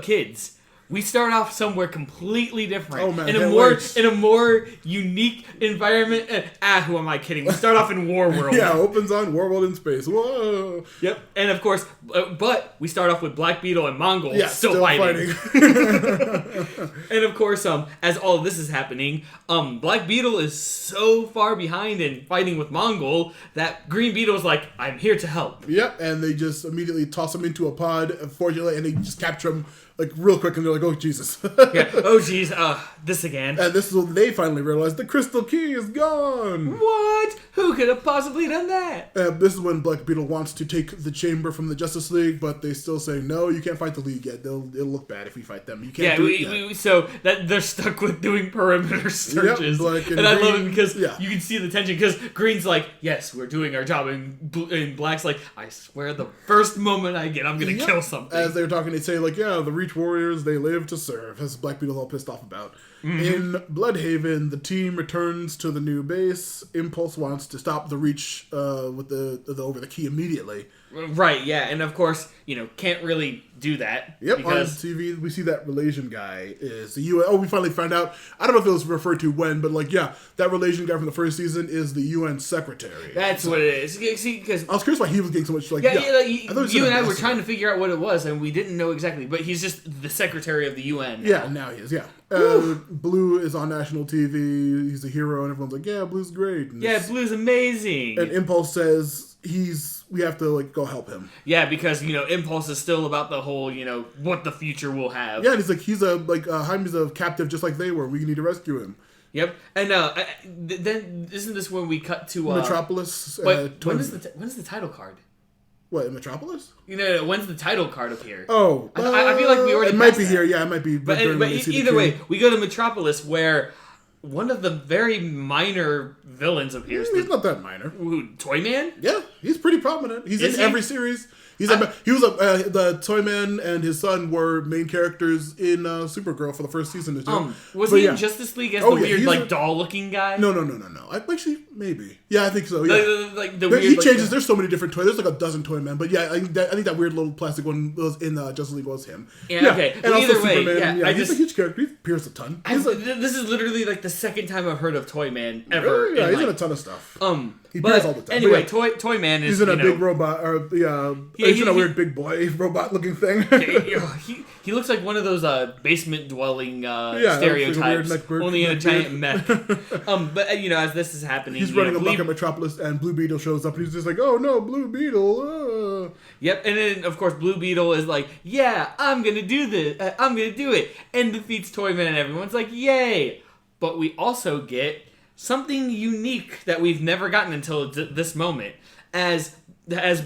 kids. We start off somewhere completely different. Oh man, in a more unique environment. Who am I kidding? We start off in War World. Yeah, opens on War World in space. Whoa. Yep, and of course, but we start off with Black Beetle and Mongol still fighting. And of course, as all of this is happening, Black Beetle is so far behind in fighting with Mongol that Green Beetle is like, I'm here to help. Yep, and they just immediately toss him into a pod, unfortunately, and they just capture him like real quick, and they're like, "Oh Jesus!" Yeah. Oh jeez. This again. And this is when they finally realize the crystal key is gone. What? Who could have possibly done that? This is when Black Beetle wants to take the chamber from the Justice League, but they still say, "No, you can't fight the League yet. It'll look bad if we fight them. You can't." Yeah, so that they're stuck with doing perimeter searches, and I love it because you can see the tension. Because Green's like, "Yes, we're doing our job," and Black's like, "I swear, the first moment I get, I'm gonna kill something." As they're talking, they say like, "Yeah, the Reach Warriors, they live to serve," as Black Beetle's all pissed off about. Mm-hmm. In Bloodhaven, the team returns to the new base. Impulse wants to stop the Reach with the over the key immediately. Right, yeah, and of course, can't really do that. Yep, because on TV, we see that Relation guy is the UN. Oh, we finally found out. I don't know if it was referred to when, but that Relation guy from the first season is the UN secretary. That's what it is. See, because I was curious why he was getting so much. You and I were trying to figure out what it was, and we didn't know exactly. But he's just the secretary of the UN. Yeah, now he is. Yeah. Blue is on national TV. He's a hero, and everyone's like, "Yeah, Blue's great." And Blue's amazing. And Impulse says we have to go help him. Yeah, because Impulse is still about the whole what the future will have. Yeah, and he's Jaime's a captive just like they were. We need to rescue him. Yep, and then isn't this when we cut to Metropolis? When's the title card? What, in Metropolis? When's the title card appear? Oh, I feel like we already. It might be here. Yeah, it might be. But either way, we go to Metropolis where one of the very minor villains appears. He's not that minor. Toyman? Yeah, he's pretty prominent. He's in every series. The Toyman and his son were main characters in Supergirl for the first season. Was he in Justice League as the weird doll-looking guy? No. Actually, maybe. Yeah, I think so. Yeah. He changes. There's so many different toys. There's like a dozen Toymen, but yeah, I think that weird little plastic one was in Justice League was him. Yeah. Okay. And also either Superman. way, he's a huge character. He appears a ton. This is literally the second time I've heard of Toyman ever. Really? Yeah, he's in a ton of stuff. He appears all the time. Anyway, Toyman is. He's in a big robot, or he's in a weird big boy robot-looking thing. He looks like one of those basement-dwelling stereotypes, only in a giant mech. But as this is happening, he's running amok at Metropolis, and Blue Beetle shows up, and he's just like, "Oh no, Blue Beetle!" Yep, and then of course Blue Beetle is like, "Yeah, I'm gonna do this. I'm gonna do it," and defeats Toyman, and everyone's like, "Yay!" But we also get something unique that we've never gotten until this moment, as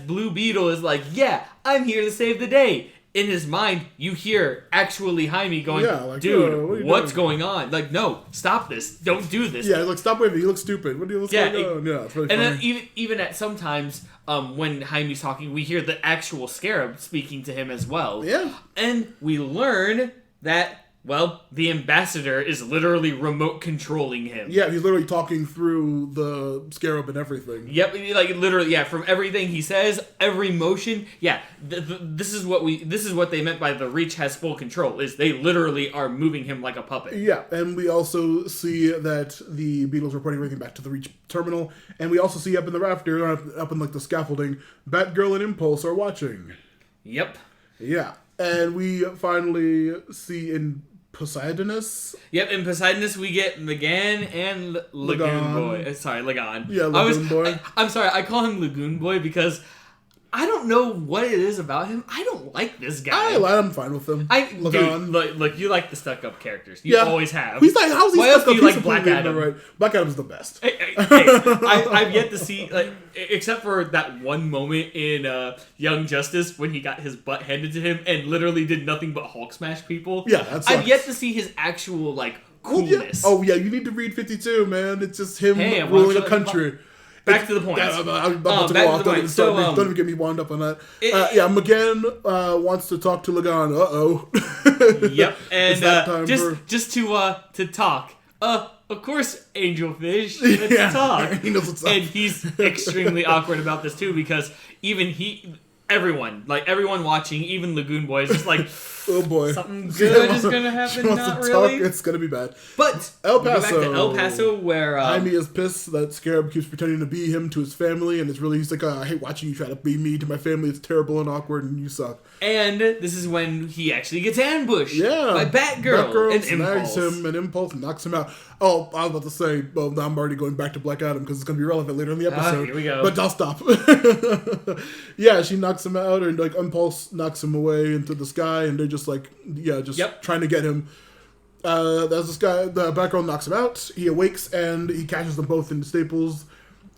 Blue Beetle is like, "Yeah, I'm here to save the day." in his mind, you hear actually Jaime going, like, dude, what's going on? Like, no, stop this. Don't do this. Yeah, like, stop waving. You look stupid. What's going on? Yeah, it's really funny. And then even at sometimes, when Jaime's talking, we hear the actual Scarab speaking to him as well. Yeah. And we learn that, well, the ambassador is literally remote controlling him. Yeah, he's literally talking through the Scarab and everything. Yep, like literally, yeah. From everything he says, every motion, yeah. This is what they meant by the Reach has full control. Is they literally are moving him like a puppet. Yeah, and we also see that the Beetle's reporting everything back to the Reach terminal, and we also see up in the rafter, up in like the scaffolding, Batgirl and Impulse are watching. Yep. Yeah, and we finally see in Poseidonus. Yep, in Poseidonus we get Megan and Lagoon Boy. Sorry, Lagoon. Yeah, Lagoon Boy. I'm sorry, I call him Lagoon Boy because I don't know what it is about him. I don't like this guy. I'm fine with him. Dude, look, you like the stuck-up characters. You always have. He's like, how's he Why stuck else do up? you like Black Adam? Right. Black Adam's the best. I've yet to see, like, except for that one moment in Young Justice when he got his butt handed to him and literally did nothing but Hulk smash people. Yeah, that's. I've yet to see his actual coolness. Oh yeah, you need to read 52, man. It's just him ruling a country. Back to the point. I'm about to go off. Don't even get me wound up on that. Megan wants to talk to Lagan. Yep, and just to talk. Of course, Angelfish. Let's talk. He knows what's up. And he's extremely awkward about this too because even everyone watching, even Lagoon Boy is just like, oh boy, something good is gonna happen. Not really. It's gonna be bad. But El Paso. Back to El Paso, where Jaime is pissed that Scarab keeps pretending to be him to his family, and he's like, I hate watching you try to be me to my family. It's terrible and awkward, and you suck. And this is when he actually gets ambushed by Batgirl. Batgirl snags him, and Impulse knocks him out. Oh, I was about to say, well, now I'm already going back to Black Adam because it's going to be relevant later in the episode. Here we go. But I'll stop. Yeah, she knocks him out, and Impulse knocks him away into the sky, and they're just trying to get him. There's this guy, the Batgirl knocks him out. He awakes, and he catches them both in Staples.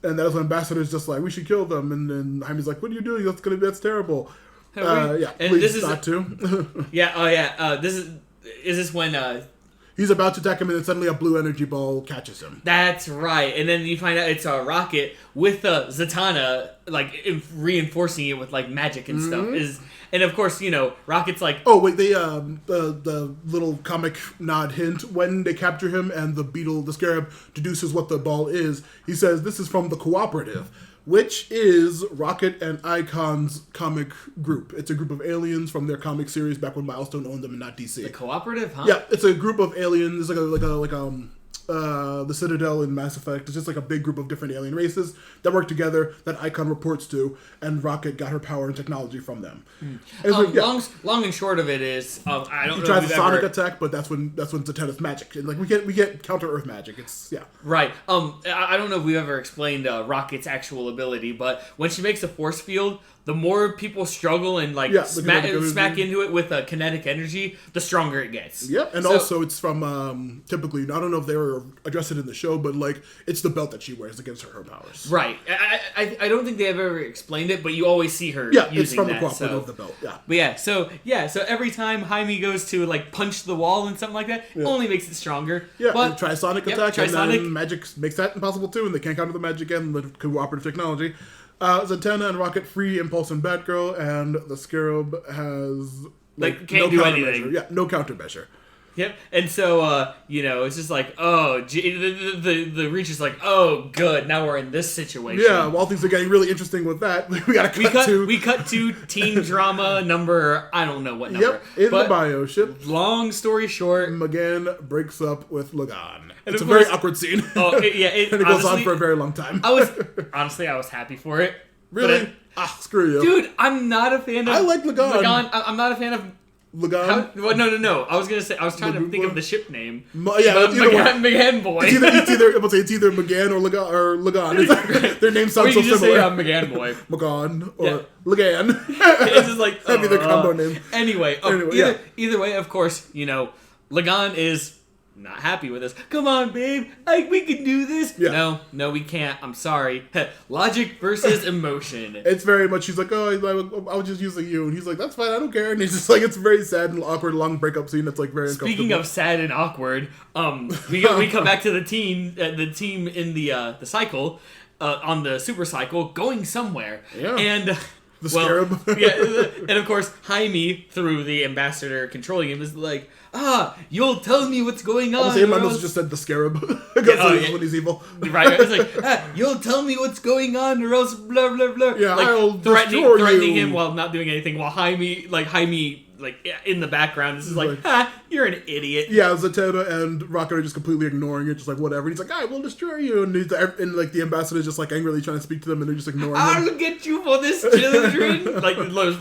And that's when Ambassador's just like, we should kill them. And then Jaime's like, what are you doing? That's terrible. And please this is not to. Is this when he's about to attack him, and then suddenly a blue energy ball catches him. That's right, and then you find out it's a rocket with Zatanna reinforcing it with magic and stuff. And of course, Rocket's like, oh wait, they the little comic nod hint when they capture him and the Scarab deduces what the ball is. He says this is from the Cooperative, which is Rocket and Icon's comic group. It's a group of aliens from their comic series back when Milestone owned them and not DC. The Cooperative, huh? Yeah, it's a group of aliens. It's the Citadel in Mass Effect. It's just like a big group of different alien races that work together that Icon reports to, and Rocket got her power and technology from them. Long and short of it is, I don't know. He tries a sonic attack, but that's when Zatanna's magic. And we get counter Earth magic. It's right. I don't know if we've ever explained Rocket's actual ability, but when she makes a force field, the more people struggle and smack into it with kinetic energy, the stronger it gets. Yep, and also it's from typically, I don't know if they were addressed it in the show, but it's the belt that she wears that gives her powers. Right. I don't think they have ever explained it, but you always see her using it's from that. The Cooperative of the belt. Yeah. But so every time Jaime goes to punch the wall and something like that, only makes it stronger. Yeah, but try sonic attack, and then magic makes that impossible too, and they can't counter the magic and the cooperative technology. Zatanna and Rocket free Impulse and Batgirl, and the Scarab has can't do anything. Yeah, no countermeasure. Yep, and so it's just the Reach is like, oh, good, now we're in this situation. Yeah, while things are getting really interesting with that, we cut to teen drama number, I don't know what number. Yep, in the bio ship. Long story short, Megan breaks up with Lagan. It's a course, very awkward scene. Oh, yeah, and it goes on for a very long time. I was happy for it. Really? Screw you, dude. I'm not a fan of. I like Lagan. I'm not a fan of. Lagan? No. I was trying to think of the ship name. Megan Boy. It's either Megan or Lagan. Their names sound so just similar. Say Megan Boy. Megan or Lagan. It's just that'd be their combo name. Either way, of course, Lagan is not happy with this. Come on, babe, we can do this. Yeah. No, we can't. I'm sorry. Logic versus emotion. It's very much. She's like, oh, I was just using you, and he's like, that's fine. I don't care. And he's just like, it's a very sad and awkward long breakup scene. That's like very. Speaking of sad and awkward, we come back to the team in the cycle. On the super cycle, going somewhere. Yeah. And the scarab. And of course, Jaime, through the ambassador controlling him, is like, you'll tell me what's going on. Same Miles just said the scarab. Because when he's evil. Right. It's like, you'll tell me what's going on, or else blah blah blah. Yeah, like, I'll threatening him while not doing anything, while Jaime in the background, this is like, you're an idiot. Yeah, Zatanna and Rocket are just completely ignoring it, just like, whatever. And he's like, I will destroy you. And the ambassador is just like angrily trying to speak to them, and they're just ignoring him. I'll get you for this, children.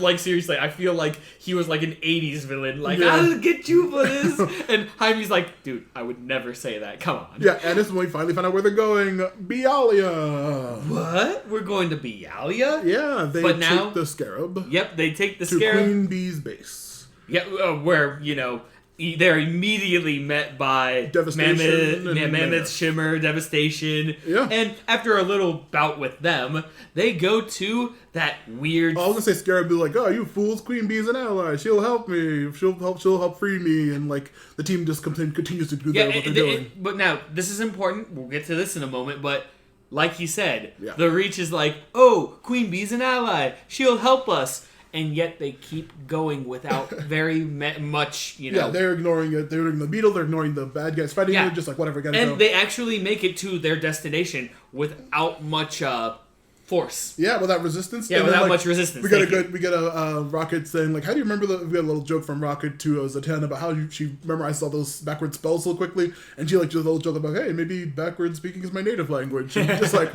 like seriously, I feel like he was like an 80s villain. Like, I'll get you for this. And Jaime's like, dude, I would never say that. Come on. Yeah, and this is when we finally find out where they're going. Bialia. What? We're going to Bialia? Yeah, they take the scarab. Yep, they take the scarab. To Queen Bee's base. Yeah, where, they're immediately met by Mammoth, Shimmer, Devastation. Yeah. And after a little bout with them, they go to that weird... I was going to say Scarab be like, oh, you fools, Queen Bee's an ally. She'll help me. She'll help free me. And, like, the team just continues to do what they're doing. But now, this is important. We'll get to this in a moment, but... Like he said, the Reach is like, oh, Queen Bee's an ally. She'll help us. And yet they keep going without very much, Yeah, they're ignoring it. They're ignoring the beetle. They're ignoring the bad guys fighting it. Just like, whatever, gotta go. And they actually make it to their destination without much force. Yeah, without resistance. Yeah, without much resistance. We get a Rocket saying, like, how do you remember we got a little joke from Rocket to Zatanna about how she memorized all those backward spells so quickly, and she like did a little joke about, hey, maybe backward speaking is my native language. And just like,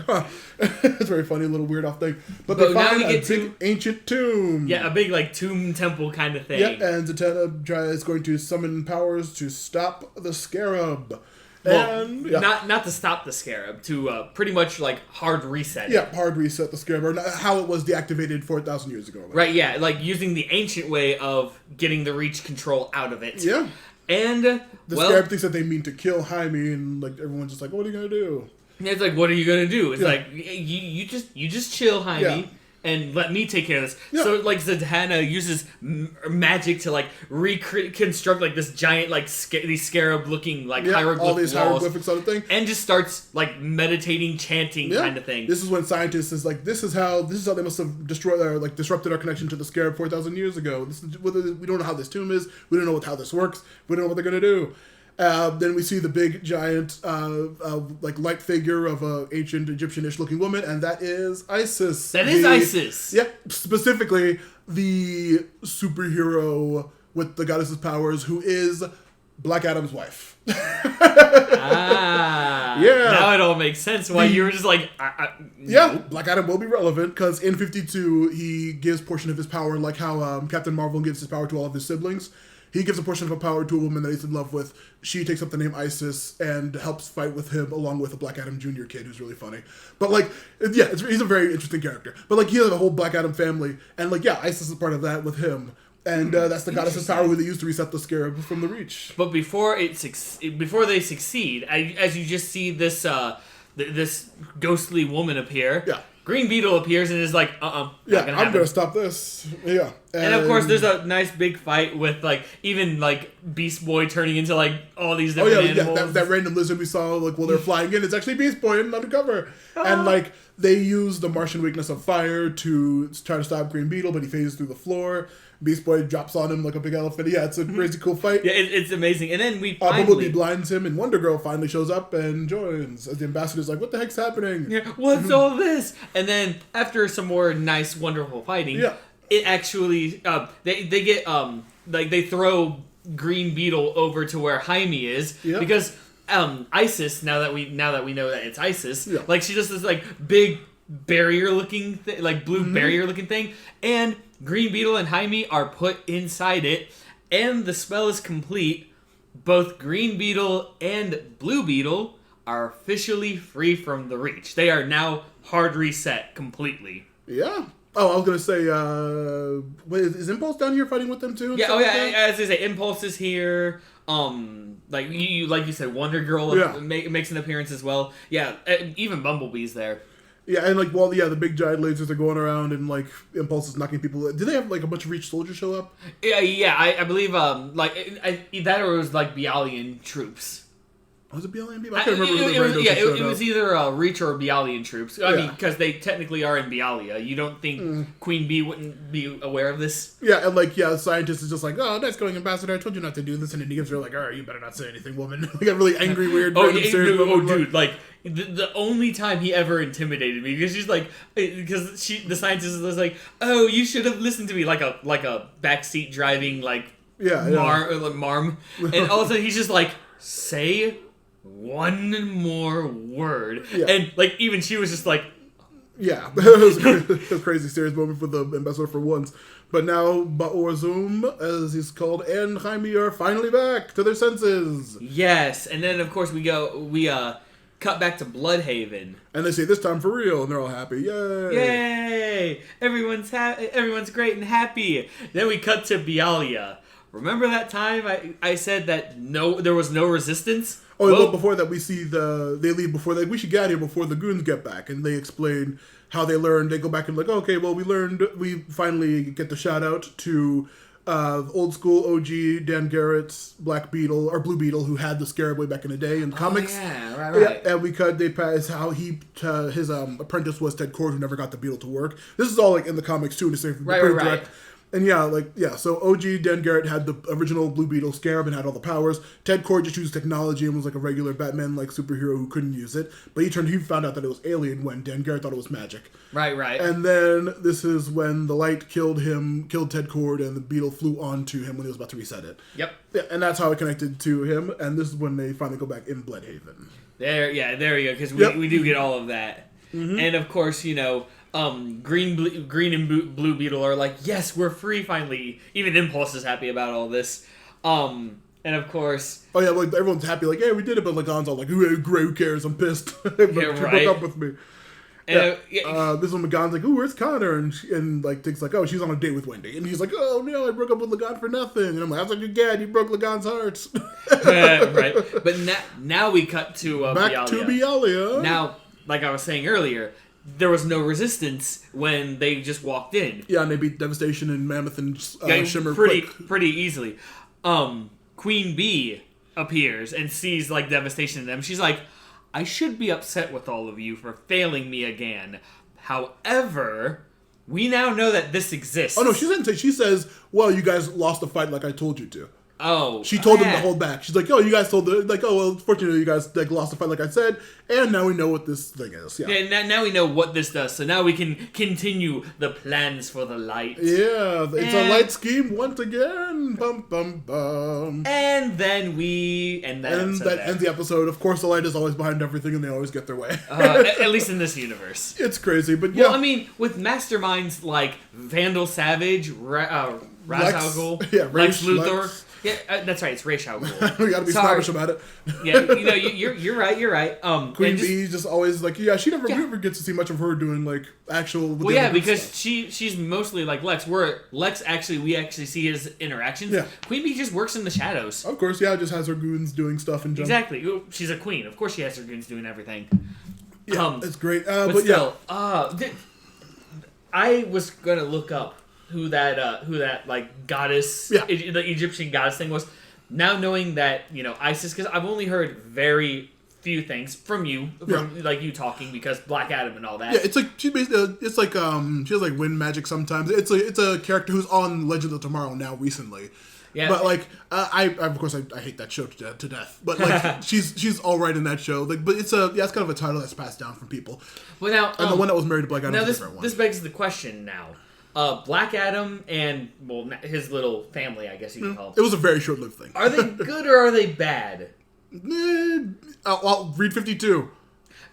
it's very funny, little weird off thing. But they find a big ancient tomb. Yeah, a big like tomb temple kind of thing. Yeah, and Zatanna is going to summon powers to stop the scarab. Well, not to stop the scarab, to pretty much like hard reset it. Yeah, hard reset the scarab, or how it was deactivated 4,000 years ago. Right, yeah, like using the ancient way of getting the Reach control out of it. Yeah. And, the scarab thinks that they mean to kill Jaime, and like everyone's just like, what are you going to do? And it's like, what are you going to do? It's like, you just chill, Jaime. Yeah. And let me take care of this. Yeah. So, like, Zatanna uses magic to, like, reconstruct, like, this giant, like, these scarab-looking, like, hieroglyph all these hieroglyphics on the thing. And just starts, like, meditating, chanting kind of thing. This is when scientists is like, this is how they must have disrupted our connection to the scarab 4,000 years ago. We don't know how this tomb is. We don't know how this works. We don't know what they're going to do. Then we see the big, giant, like light figure of an ancient Egyptian-ish looking woman, and that is Isis. That is Isis. Yeah, specifically the superhero with the goddess's powers, who is Black Adam's wife. Yeah. Now it all makes sense why you were just like, Yeah, Black Adam will be relevant, because in 52, he gives portion of his power, like how Captain Marvel gives his power to all of his siblings. He gives a portion of her power to a woman that he's in love with. She takes up the name Isis and helps fight with him, along with a Black Adam Jr. kid who's really funny. But, like, yeah, he's a very interesting character. But, like, he has a whole Black Adam family. And, like, yeah, Isis is part of that with him. And that's the goddess's power who they use to reset the scarab from the Reach. But before they succeed, as you just see this this ghostly woman appear... Yeah. Green Beetle appears and is like, I'm gonna stop this. Yeah. And of course, there's a nice big fight with, like, even, like, Beast Boy turning into, like, all these different animals. Yeah, that random lizard we saw, like, while they're flying in, it's actually Beast Boy and undercover. And, like, they use the Martian weakness of fire to try to stop Green Beetle, but he phases through the floor. Beast Boy drops on him like a big elephant. Yeah, it's a crazy cool fight. Yeah, it's amazing. And then we Bumblebee blinds him, and Wonder Girl finally shows up and joins. As the ambassador's like, what the heck's happening? Yeah, what's all this? And then, after some more nice, wonderful fighting, it actually, they get, like, they throw Green Beetle over to where Jaime is, because Isis, now that we know that it's Isis, like, she does this, like, big barrier-looking thing, like, blue barrier-looking thing, and Green Beetle and Jaime are put inside it, and the spell is complete. Both Green Beetle and Blue Beetle are officially free from the Reach. They are now hard reset completely. Yeah. Oh, I was going to say, is Impulse down here fighting with them too? Yeah, as I say, Impulse is here. Like you said, Wonder Girl makes an appearance as well. Yeah, even Bumblebee's there. Yeah, and like the big giant lasers are going around and like Impulse is knocking people. Did they have like a bunch of Reach soldiers show up? Yeah. I believe that or it was like Bialian troops. Was it Bialian people? I can't remember. It was either Reach or Bialian troops. I mean, because they technically are in Bialia. You don't think Queen Bee wouldn't be aware of this? Yeah, and like the scientist is just like, oh, nice going, Ambassador. I told you not to do this, and then he gives her like, all right, you better not say anything, woman. Like a really angry, weird. Dude, like the only time he ever intimidated me because the scientist was like, oh, you should have listened to me, like a backseat driving marm, and all of a sudden he's just like, say one more word, and like even she was just like, yeah, it was a crazy serious moment for the ambassador for once. But now Baorzum, as he's called, and Jaime are finally back to their senses. Yes, and then of course we cut back to Bloodhaven, and they say this time for real, and they're all happy. Yay! Everyone's great and happy. Then we cut to Bialia. Remember that time I said that there was no resistance? Oh, well, before that, we see they leave before we should get out of here before the goons get back, and they explain how they learned. They go back and like, okay, well, we finally get the shout out to old school OG Dan Garrett's Black Beetle or Blue Beetle, who had the Scarab way back in the day in comics. Yeah, right. Yeah, and they pass how his apprentice was Ted Kord, who never got the Beetle to work. This is all like in the comics too, to say right. Direct. And so OG Dan Garrett had the original Blue Beetle Scarab and had all the powers. Ted Kord just used technology and was like a regular Batman like superhero who couldn't use it. But he found out that it was alien when Dan Garrett thought it was magic. Right. And then this is when the light killed Ted Kord, and the Beetle flew onto him when he was about to reset it. Yep. Yeah, and that's how it connected to him. And this is when they finally go back in Bloodhaven. There you go, because we do get all of that. Mm-hmm. And of course, Green and Blue Beetle are like, yes, we're free finally. Even Impulse is happy about all this. And of course... Oh yeah, like everyone's happy, like, yeah, we did it, but Lagan's all like, who cares, I'm pissed. She broke up with me. And, this one Lagan's like, ooh, where's Connor? And like, Dick's like, oh, she's on a date with Wendy. And he's like, oh no, I broke up with Lagan for nothing. And I'm like, I was like, again, you broke Lagan's heart. Right. But now we cut to back Bialia. to Bialia. Now, like I was saying earlier, there was no resistance when they just walked in. Yeah, and they beat Devastation and Mammoth and Shimmer pretty easily. Queen Bee appears and sees like devastation in them. She's like, I should be upset with all of you for failing me again. However, we now know that this exists. Oh no, she doesn't say. She says, well, you guys lost the fight like I told you to. Oh, she told them to hold back. She's like, "Oh, you guys told fortunately, you guys lost the fight, like I said, and now we know what this thing is." Yeah, now we know what this does, so now we can continue the plans for the light. Yeah, it's a light scheme once again. Bum bum bum. And then that ends the episode. Of course, the light is always behind everything, and they always get their way. At least in this universe, it's crazy, but yeah. Well, I mean, with masterminds like Vandal Savage, Ra's al Ghul, Lex Luthor. Yeah, that's right. It's Ra's al Ghul. We gotta be snobbish about it. Yeah, you're right. You're right. Queen Bee just always like, we never get to see much of her doing like actual. Well, yeah, because she's mostly like Lex. Where Lex we actually see his interactions. Yeah. Queen Bee just works in the shadows. Of course, just has her goons doing stuff and exactly. She's a queen. Of course, she has her goons doing everything. Yeah, it's great. But still, I was gonna look up who that like goddess, the Egyptian goddess thing was. Now knowing that Isis, because I've only heard very few things from you, like you talking, because Black Adam and all that. Yeah, it's like she basically she has like wind magic sometimes. It's a character who's on Legends of Tomorrow now recently. Yeah, but like I of course I hate that show to death. But like she's all right in that show. Like, but it's it's kind of a title that's passed down from people. Well, now and the one that was married to Black Adam is a different one. This begs the question now. Black Adam and his little family, I guess you can call them. It was a very short-lived thing. Are they good or are they bad? I'll read 52.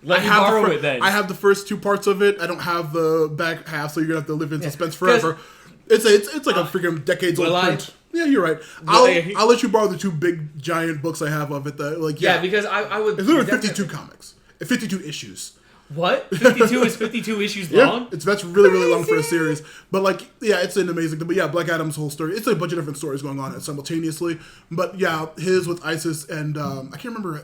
Let me borrow it then. I have the first two parts of it. I don't have the back half, so you're gonna have to live in suspense forever. It's like a freaking decades old print. Yeah, you're right. I'll let you borrow the two big giant books I have of it. Because I would. It's literally 52 comics, 52 issues. What? 52 is 52 issues long? That's really, really long for a series. But, like, yeah, it's an amazing thing. But, yeah, Black Adam's whole story, it's a bunch of different stories going on simultaneously. But, yeah, his with Isis and, I can't remember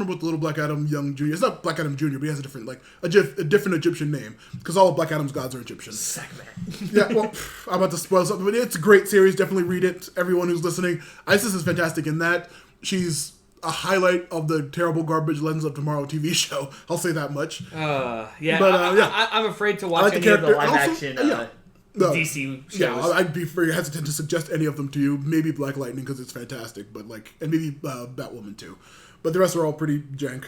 what the little Black Adam young Jr. It's not Black Adam Jr., but he has a different, like, a different Egyptian name. Because all of Black Adam's gods are Egyptian. Segment. Yeah, well, I'm about to spoil something, but it's a great series. Definitely read it, everyone who's listening. Isis is fantastic in that. She's a highlight of the terrible garbage Legends of Tomorrow TV show. I'll say that much. Yeah, but, I'm afraid to watch any of the live action DC shows. Yeah, I'd be very hesitant to suggest any of them to you. Maybe Black Lightning because it's fantastic, but like, and maybe Batwoman too. But the rest are all pretty jank.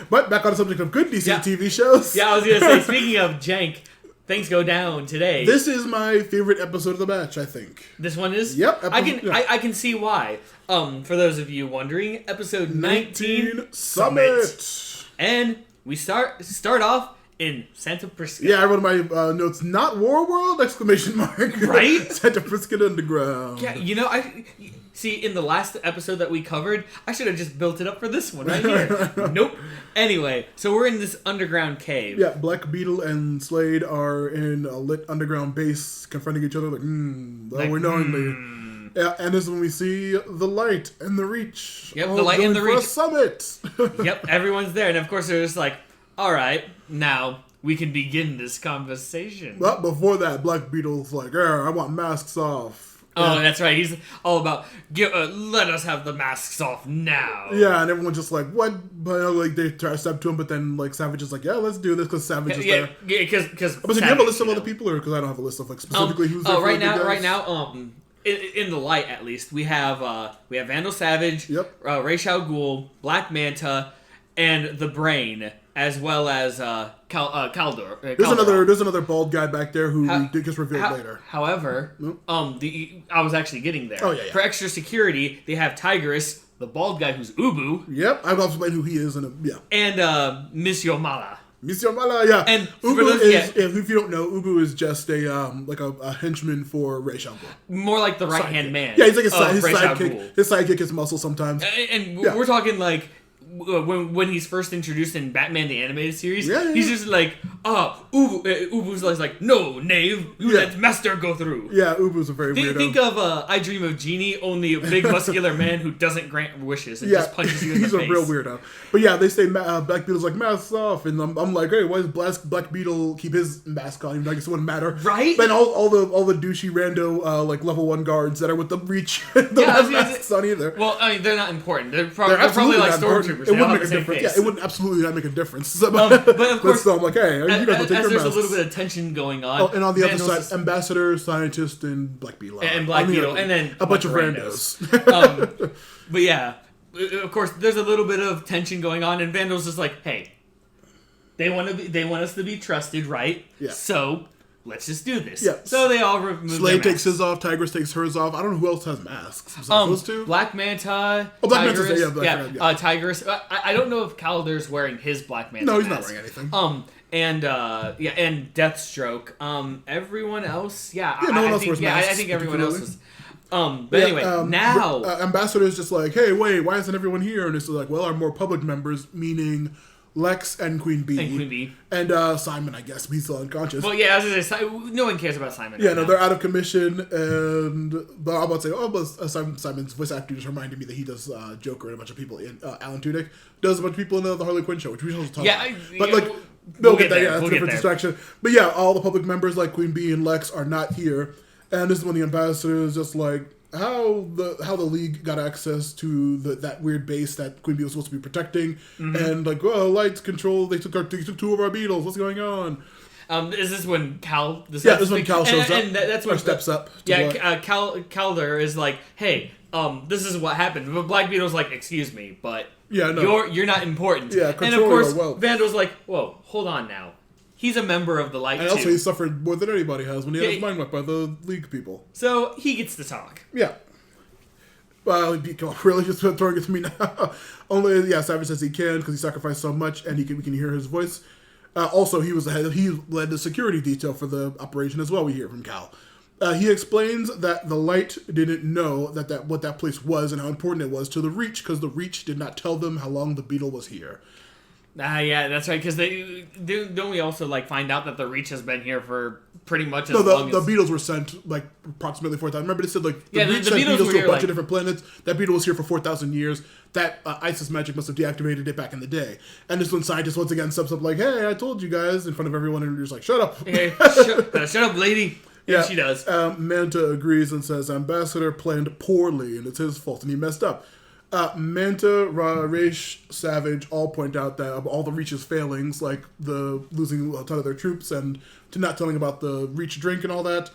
But back on the subject of good DC TV shows. Yeah, I was gonna say, speaking of jank, things go down today. This is my favorite episode of the batch, I think. This one is? Yep. I can see why. For those of you wondering, episode 19 Summit. And we start off in Santa Prisca. Yeah, I wrote in my notes, not War World, exclamation mark. Right? Santa Prisca Underground. Yeah, you know, see, in the last episode that we covered, I should have just built it up for this one right here. Nope. Anyway, so we're in this underground cave. Yeah, Black Beetle and Slade are in a lit underground base confronting each other like, we're knowingly. Yeah, and this is when we see the light and the reach. Yep, the light and the reach. A summit. Yep, everyone's there. And of course, they're just like, all right, now we can begin this conversation. Well, before that, Black Beetle's like, I want masks off. Oh, that's right. He's all about, let us have the masks off now. Yeah, and everyone's just like, what? But like, they try to step to him, but then like Savage is like, yeah, let's do this because Savage is there. Yeah, because. But do you have a list of other people, or because I don't have a list of like specifically who's there? Right now, in the light at least, we have Vandal Savage, Ra's al Ghul, Black Manta, and the Brain, as well as Kaldor. There's another bald guy back there who gets revealed later. However, I was actually getting there. Oh yeah. For extra security, they have Tigress, the bald guy who's Ubu. Yep, I've also explained who he is and Miss Yomala. Miss Yomala, yeah. And Ubu if you don't know, Ubu is just a henchman for Ra's al Ghul. More like the right-hand man. Yeah, he's like his sidekick. His sidekick is muscle sometimes. And we're talking like when he's first introduced in Batman the Animated Series, he's just like, Ubu's like, no, knave, you let Master go through. Yeah, Ubu's a very weirdo. Think of I Dream of Genie, only a big muscular man who doesn't grant wishes and just punches you in the face. He's a real weirdo. But yeah, they say Black Beetle's like, masks off, and I'm like, hey, why does Black Beetle keep his mask on? Even though I guess it wouldn't matter. Right? Then all the douchey rando like level 1 guards that are with the Reach don't have masks on either. Well, I mean, they're not important. They're probably like stormtroopers. It wouldn't make a difference. Yeah, it wouldn't absolutely not make a difference. But of course, so I'm like, hey, you guys will take your masks. There's a little bit of tension going on. Oh, and on the other side, Ambassador, Scientist, and Black Beetle. And Black Beetle, and then a bunch of randos. But yeah, of course, there's a little bit of tension going on, and Vandal's just like, hey, they want us to be trusted, right? Yeah. So let's just do this. Yeah. So they all remove Slade takes his off, Tigress takes hers off. I don't know who else has masks. Those two? Black Manta, Black Tigress, Manta, Tigress. I don't know if Kaldor's wearing his Black Manta No, he's mask. not wearing anything. And Deathstroke. Everyone else, no one else wears masks. I think everyone else was. But anyway, now Ambassador's just like, hey, wait, why isn't everyone here? And it's like, well, our more public members, meaning Lex and Queen Bee. And Simon, I guess, he's still unconscious. Well, yeah, as I say, no one cares about Simon. Yeah, they're out of commission, but I'm about to say, Simon's voice actor just reminded me that he does Joker and a bunch of people in Alan Tudyk does a bunch of people in the Harley Quinn show, which we should talk about. But we'll get there. That's a different distraction. But yeah, all the public members like Queen Bee and Lex are not here, and this is when the Ambassador is just like, how the League got access to that weird base that Queen Bee was supposed to be protecting, and like, lights control. They took 2 of our beetles. What's going on? Is this when Cal? This is when Cal shows up. And that's when steps up. Kaldor is like, hey, this is what happened. But Black Beetle's like, excuse me, but you're not important. Yeah, and of course, Vandal's like, whoa, hold on now. He's a member of the Light, and also he suffered more than anybody has when he had his mind wiped by the League people. So he gets to talk. Yeah. Well, really just throwing it to me now. Only, Savage says he can because he sacrificed so much, and we can hear his voice. Also, he led the security detail for the operation as well. We hear from Cal. He explains that the Light didn't know what that place was and how important it was to the Reach because the Reach did not tell them how long the Beetle was here. Yeah, that's right. Because don't we also like find out that the Reach has been here for pretty much as long as... the Beatles were sent like approximately 4,000. Remember they said like the Reach sent Beatles were to here, a bunch of different planets. That Beetle was here for 4,000 years. That ISIS magic must have deactivated it back in the day. And this one scientist once again steps up like, "Hey, I told you guys," in front of everyone, and you're just like, "Shut up." Hey, shut up, lady. Yeah, she does. Manta agrees and says, "Ambassador planned poorly, and it's his fault, and he messed up." Manta, Raish, Savage all point out that all the Reach's failings, like the losing a ton of their troops and to not telling about the Reach drink and all that.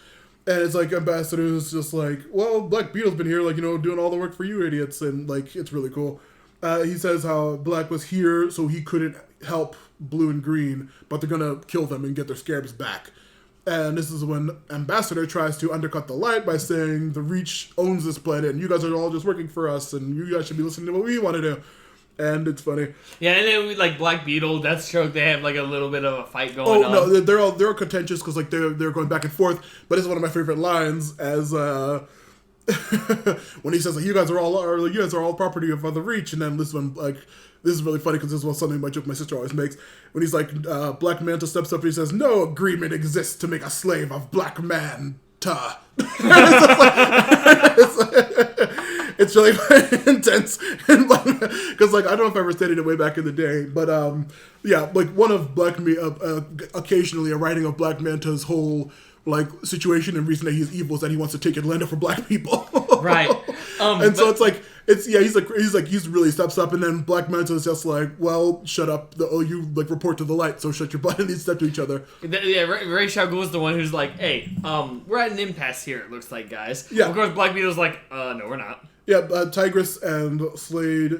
And it's like Ambassador's just like, well, Black Beetle's been here, like, doing all the work for you idiots, and like it's really cool. He says how Black was here so he couldn't help Blue and Green, but they're gonna kill them and get their scarabs back. And this is when Ambassador tries to undercut the Light by saying the Reach owns this planet and you guys are all just working for us and you guys should be listening to what we want to do. And it's funny. Yeah, and then we like Black Beetle, Deathstroke, they have like a little bit of a fight going on. Oh no, they're all contentious because like they're going back and forth. But it's one of my favorite lines as when he says like you guys are all property of the Reach, and then this one like. This is really funny because this was something my joke my sister always makes. When he's like, Black Manta steps up and he says, "No agreement exists to make a slave of Black Manta." It's really intense. Because, like, I don't know if I ever stated it way back in the day. But, yeah, like, one of occasionally a writing of Black Manta's whole, like, situation and reason that he's evil is that he wants to take Atlanta for Black people. Right. So it's like, he's really steps up, and then Black Manta is just like, well, shut up. You like report to the Light, so shut your butt, and they step to each other. Yeah, Ray Shao is the one who's like, hey, we're at an impasse here, it looks like, guys. Yeah. Of course, Black Beetle's like, no, we're not. Yeah, Tigress and Slade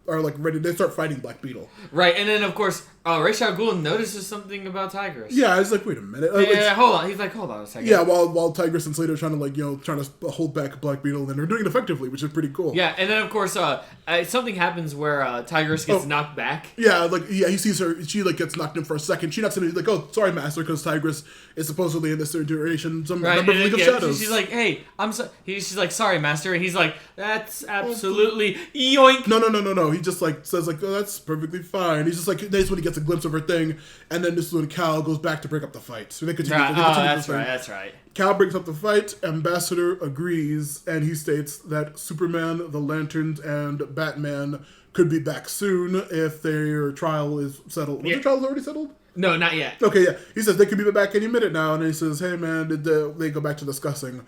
are like ready. They start fighting Black Beetle. Right, and then of course, Ray Shao notices something about Tigress. Yeah, I was like, wait a minute. Hold on. He's like, hold on a second. Yeah, while Tigress and Slade are trying to hold back Black Beetle, and they're doing it effectively, which is pretty cool. Yeah, and then of course, something happens where Tigress gets knocked back. Yeah, he sees her. She like gets knocked in for a second. She knocks him. He's like, "Oh, sorry, Master," because Tigress is supposedly in this duration some member of the League of Shadows. She's like, "Hey, she's like, "Sorry, Master," and he's like, "That's absolutely yoink." No. He just like says like, "Oh, that's perfectly fine." He's just like, that's when he gets a glimpse of her thing, and then this is when Cal goes back to break up the fight. So they continue. That's right. Cal breaks up the fight. Ambassador agrees, and he states that Superman, the Lanterns, and Batman could be back soon if their trial is settled. Was their trial already settled? No, not yet. Okay, yeah. He says they could be back any minute now, and he says, "Hey, man," they go back to discussing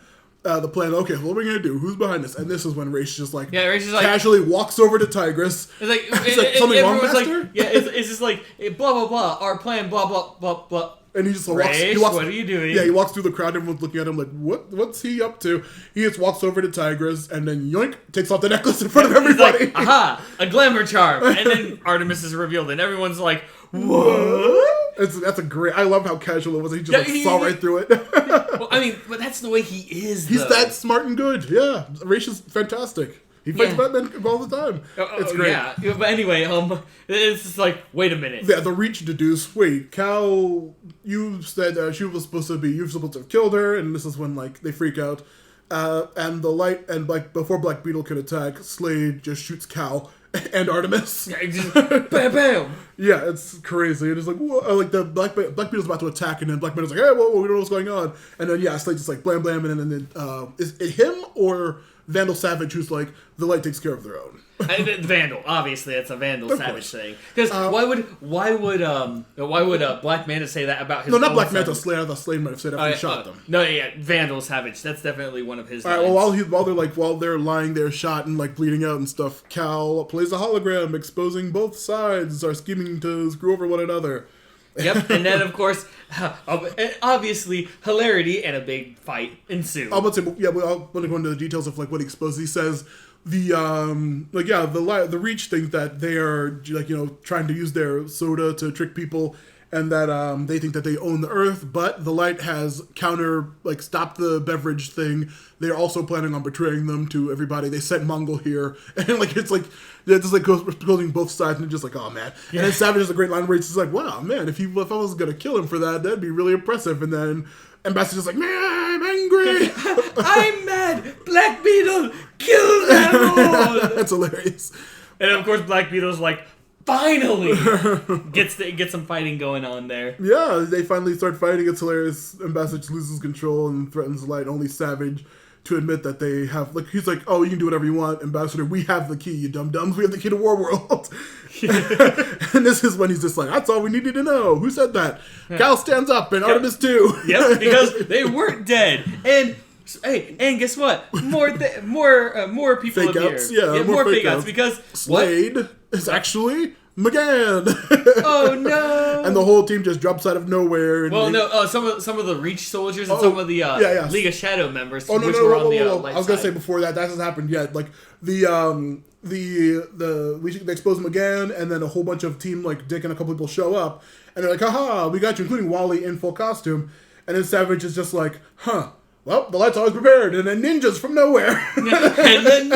the plan. Okay, what are we gonna do? Who's behind this? And this is when Raish just like casually walks over to Tigress. It's like, something wrong, Master? Like, yeah, it's just like blah blah blah. Our plan, blah blah blah blah. And he just Raish, walks. What are you doing? Yeah, he walks through the crowd. Everyone's looking at him like, what's he up to? He just walks over to Tigress and then yoink, takes off the necklace in front of everybody. He's like, aha, a glamour charm. And then Artemis is revealed, and everyone's like, what? That's a great. I love how casual it was. He just saw right through it. Well, I mean, but that's the way he is. He's that smart and good. Yeah, Raish is fantastic. He fights Batman all the time. It's great. Yeah, but anyway, it's just like, wait a minute. Yeah, the Reach deduce. Wait, Cal, you said you were supposed to have killed her, and this is when like they freak out. And the Light and like before Black Beetle can attack, Slade just shoots Cal and Artemis. Yeah, just bam bam. Yeah, it's crazy. It is like, whoa, like the Black Beetle's about to attack, and then Black Beetle's like, hey, whoa, we don't know what's going on. And then Slade just like blam blam, and then is it him or Vandal Savage who's like the Light takes care of their own? Vandal, obviously, it's a Vandal Savage thing. Because why would Black Manta say that about his? No, not Black Manta. Slade. I thought Slade might have said after he shot them. No, yeah, Vandal Savage. That's definitely one of his. All right. Well, while they're lying there, shot and like bleeding out and stuff, Cal plays a hologram exposing both sides are scheming to screw over one another. Yep, and then of course, obviously, hilarity and a big fight ensue. I would say, yeah, I want to go into the details of like what he exposes. He says the Reach think that they are trying to use their soda to trick people, and that they think that they own the Earth, but the Light has stopped the beverage thing. They're also planning on betraying them to everybody. They sent Mongol here, and they're just like goes both sides, and just like, oh man. Yeah. And then Savage has a great line where he's just like, wow man, if I was gonna kill him for that, that'd be really impressive. And then Ambassador's like, man, I'm angry. I'm mad. Black Beetle, kill them all. That's hilarious. And of course, Black Beetle's like, finally get some fighting going on there. Yeah, they finally start fighting. It's hilarious. Ambassador just loses control and threatens Light. Only Savage to admit that they have, like, he's like, oh, you can do whatever you want, Ambassador. We have the key, you dum-dums. We have the key to War World. And this is when he's just like, that's all we needed to know. Who said that? Cal stands up and Artemis too. Yep, because they weren't dead. And hey, and guess what? More people Fake appear. outs? Yeah, more fake outs because Slade is actually McGann. Oh no! And the whole team just drops out of nowhere. And some of the Reach soldiers and some of the League of Shadow members, were on the light I was gonna side. say before that hasn't happened yet. Like they expose McGann, and then a whole bunch of team like Dick and a couple people show up, and they're like, haha, we got you, including Wally in full costume. And then Savage is just like, huh. Well, the light's always prepared, and then ninjas from nowhere. And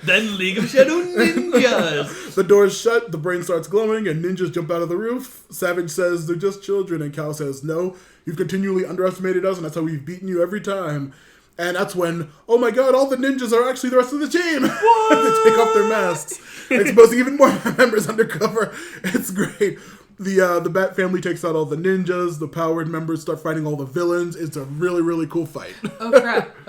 then League of Shadow ninjas. The door's shut, the brain starts glowing, and ninjas jump out of the roof. Savage says they're just children, and Cal says, no, you've continually underestimated us, and that's how we've beaten you every time. And that's when, oh my god, all the ninjas are actually the rest of the team. They take off their masks, exposing even more members undercover. It's great. The Bat family takes out all the ninjas. The powered members start fighting all the villains. It's a really, really cool fight. Oh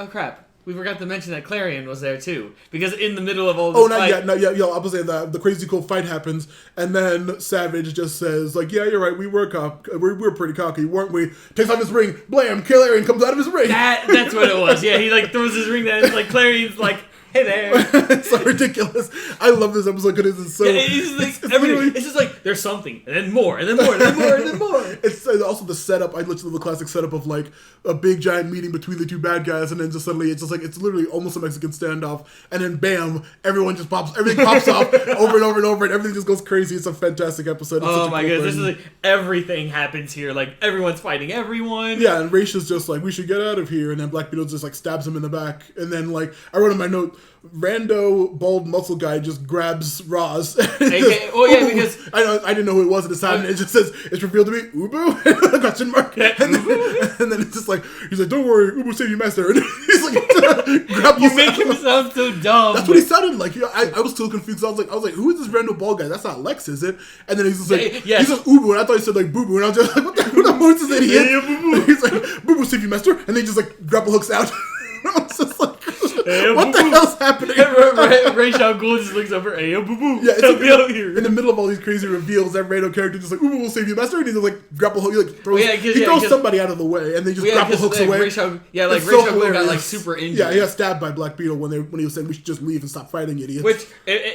crap. We forgot to mention that Clarion was there too. Because in the middle of all this not yet. Yo, I was saying that the crazy cool fight happens, and then Savage just says, like, yeah, you're right, we were pretty cocky, weren't we? Takes off his ring, blam, Clarion comes out of his ring. That's what it was. Yeah, he like throws his ring down, and it's like Clarion's like, hey there. It's so ridiculous. I love this episode because it's so... It's just like, there's something, and then more, and then more, and then more, and then more. It's also the setup. I literally the classic setup of like a big giant meeting between the two bad guys, and then just suddenly it's just like, it's literally almost a Mexican standoff, and then bam, everything pops off over and over and over, and everything just goes crazy. It's a fantastic episode. It's oh my god, this is like, everything happens here. Like, everyone's fighting everyone. Yeah, and Raish is just like, we should get out of here, and then Black Beetle just like stabs him in the back, and then like, I wrote in my note, rando bald muscle guy just grabs Roz. Because I didn't know who it was at the time, and it just says, it's revealed to be Ubu? Question mark. And then it's just like, he's like, don't worry, Ubu save you, master. And he's like, grab you make him sound so dumb. That's what he sounded like. I was still confused. I was like, who is this random bald guy? That's not Lex, is it? And then he's just like, he says Ubu, and I thought he said like Boo Boo, and I was just like, who the hell is this idiot? Yeah, he's like, Boo Boo save you, master. And then he just like grapple hooks out. I was just like, what the hell's happening? Ray Shao Gould just looks over, hey, boo boo. Yeah, it's like, in the middle of all these crazy reveals, that random character just like, Ubu will save you, master, and he's like, grapple hook, he throws somebody out of the way, and they just grapple hooks away. Ray Shao Gould got like super injured. Yeah, he got stabbed by Black Beetle when he was saying we should just leave and stop fighting idiots.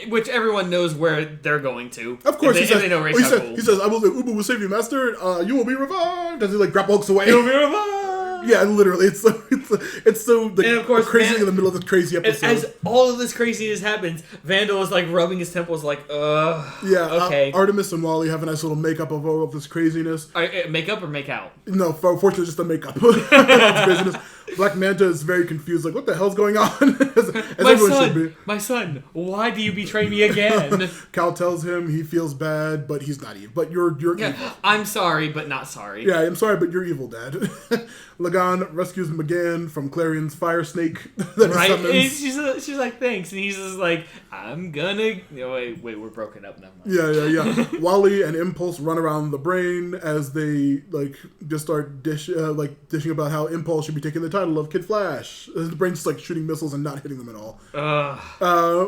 Which everyone knows where they're going to. Of course, he says, he says, I will say, Ubu will save you, master, you will be revived. As he like grapple hooks away. You will be revived. Yeah, literally, it's so like, and of course, crazy in the middle of this crazy episode. As all of this craziness happens, Vandal is like rubbing his temples, like, yeah, okay. Artemis and Wally have a nice little makeup of all of this craziness. Makeup or make out? No, fortunately, just the makeup. Craziness. Black Manta is very confused, like, what the hell's going on? as everyone should be. My son, why do you betray me again? Cal tells him he feels bad, but he's not evil. But you're evil. I'm sorry, but not sorry. Yeah, I'm sorry, but you're evil, Dad. Lagan rescues McGann from Clarion's fire snake. Right? And she's like, thanks. And he's just like, I'm gonna... No, wait, we're broken up now. Yeah. Wally and Impulse run around the brain as they, like, just start dishing about how Impulse should be taking the title of Kid Flash. The brain's just, like, shooting missiles and not hitting them at all.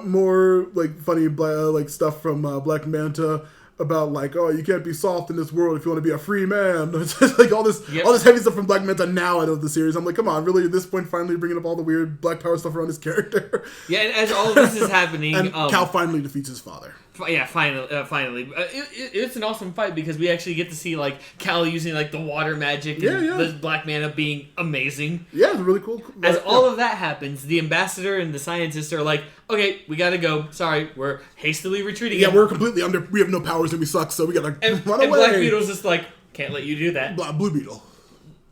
More, like, funny, like, stuff from Black Manta about like, oh, you can't be soft in this world if you want to be a free man. It's just like all this heavy stuff from Black Manta now out of the series. I'm like, come on, really at this point finally bringing up all the weird Black Power stuff around his character. Yeah, and as all of this is happening, and Cal finally defeats his father. Yeah, finally. It's an awesome fight because we actually get to see like Cal using like the water magic and the Black Mana being amazing. Yeah, it's really cool. As all of that happens, the ambassador and the scientists are like, okay, we gotta go. Sorry, we're hastily retreating. Yeah, we're completely we have no powers and we suck, so we gotta run away. And Black Beetle's just like, can't let you do that. Blue Beetle.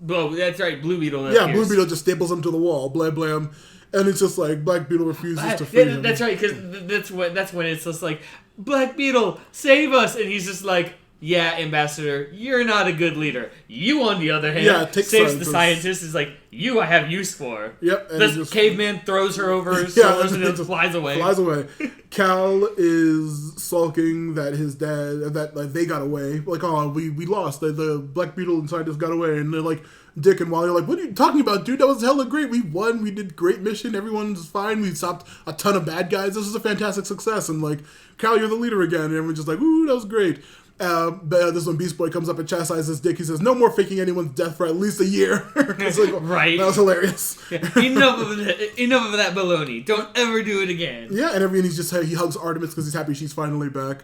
Oh, that's right, Blue Beetle. Yeah, Blue Beetle just staples him to the wall. Blam, blam. And it's just like Black Beetle refuses to free him. That's right, because that's when it's just like, Black Beetle, save us! And he's just like, yeah, Ambassador, you're not a good leader. You, on the other hand, saves the scientist. Is like, you I have use for. Yep. And this caveman throws her over his shoulders and it just flies away. Cal is sulking that his dad, that like, they got away. Like, oh, we lost. The Black Beetle and scientists got away. And they're like, Dick and Wally are like, what are you talking about, dude? That was hella great. We won. We did great mission. Everyone's fine. We stopped a ton of bad guys. This is a fantastic success. And like, Cal, you're the leader again. And everyone's just like, ooh, that was great. But this when Beast Boy comes up and chastises Dick. He says, no more faking anyone's death for at least a year. It's like, right. That was hilarious. Yeah. Enough of that baloney. Don't ever do it again. Yeah, and he hugs Artemis because he's happy she's finally back.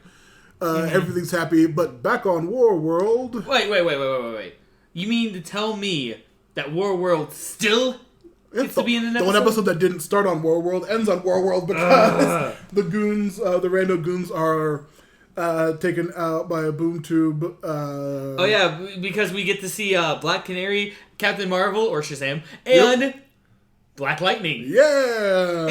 Everything's happy, but back on War World. Wait. You mean to tell me that War World still gets to be in an episode? The one episode that didn't start on War World ends on War World because the goons, the rando goons are taken out by a boom tube. Oh yeah, because we get to see Black Canary, Captain Marvel or Shazam, and Black Lightning. Yeah.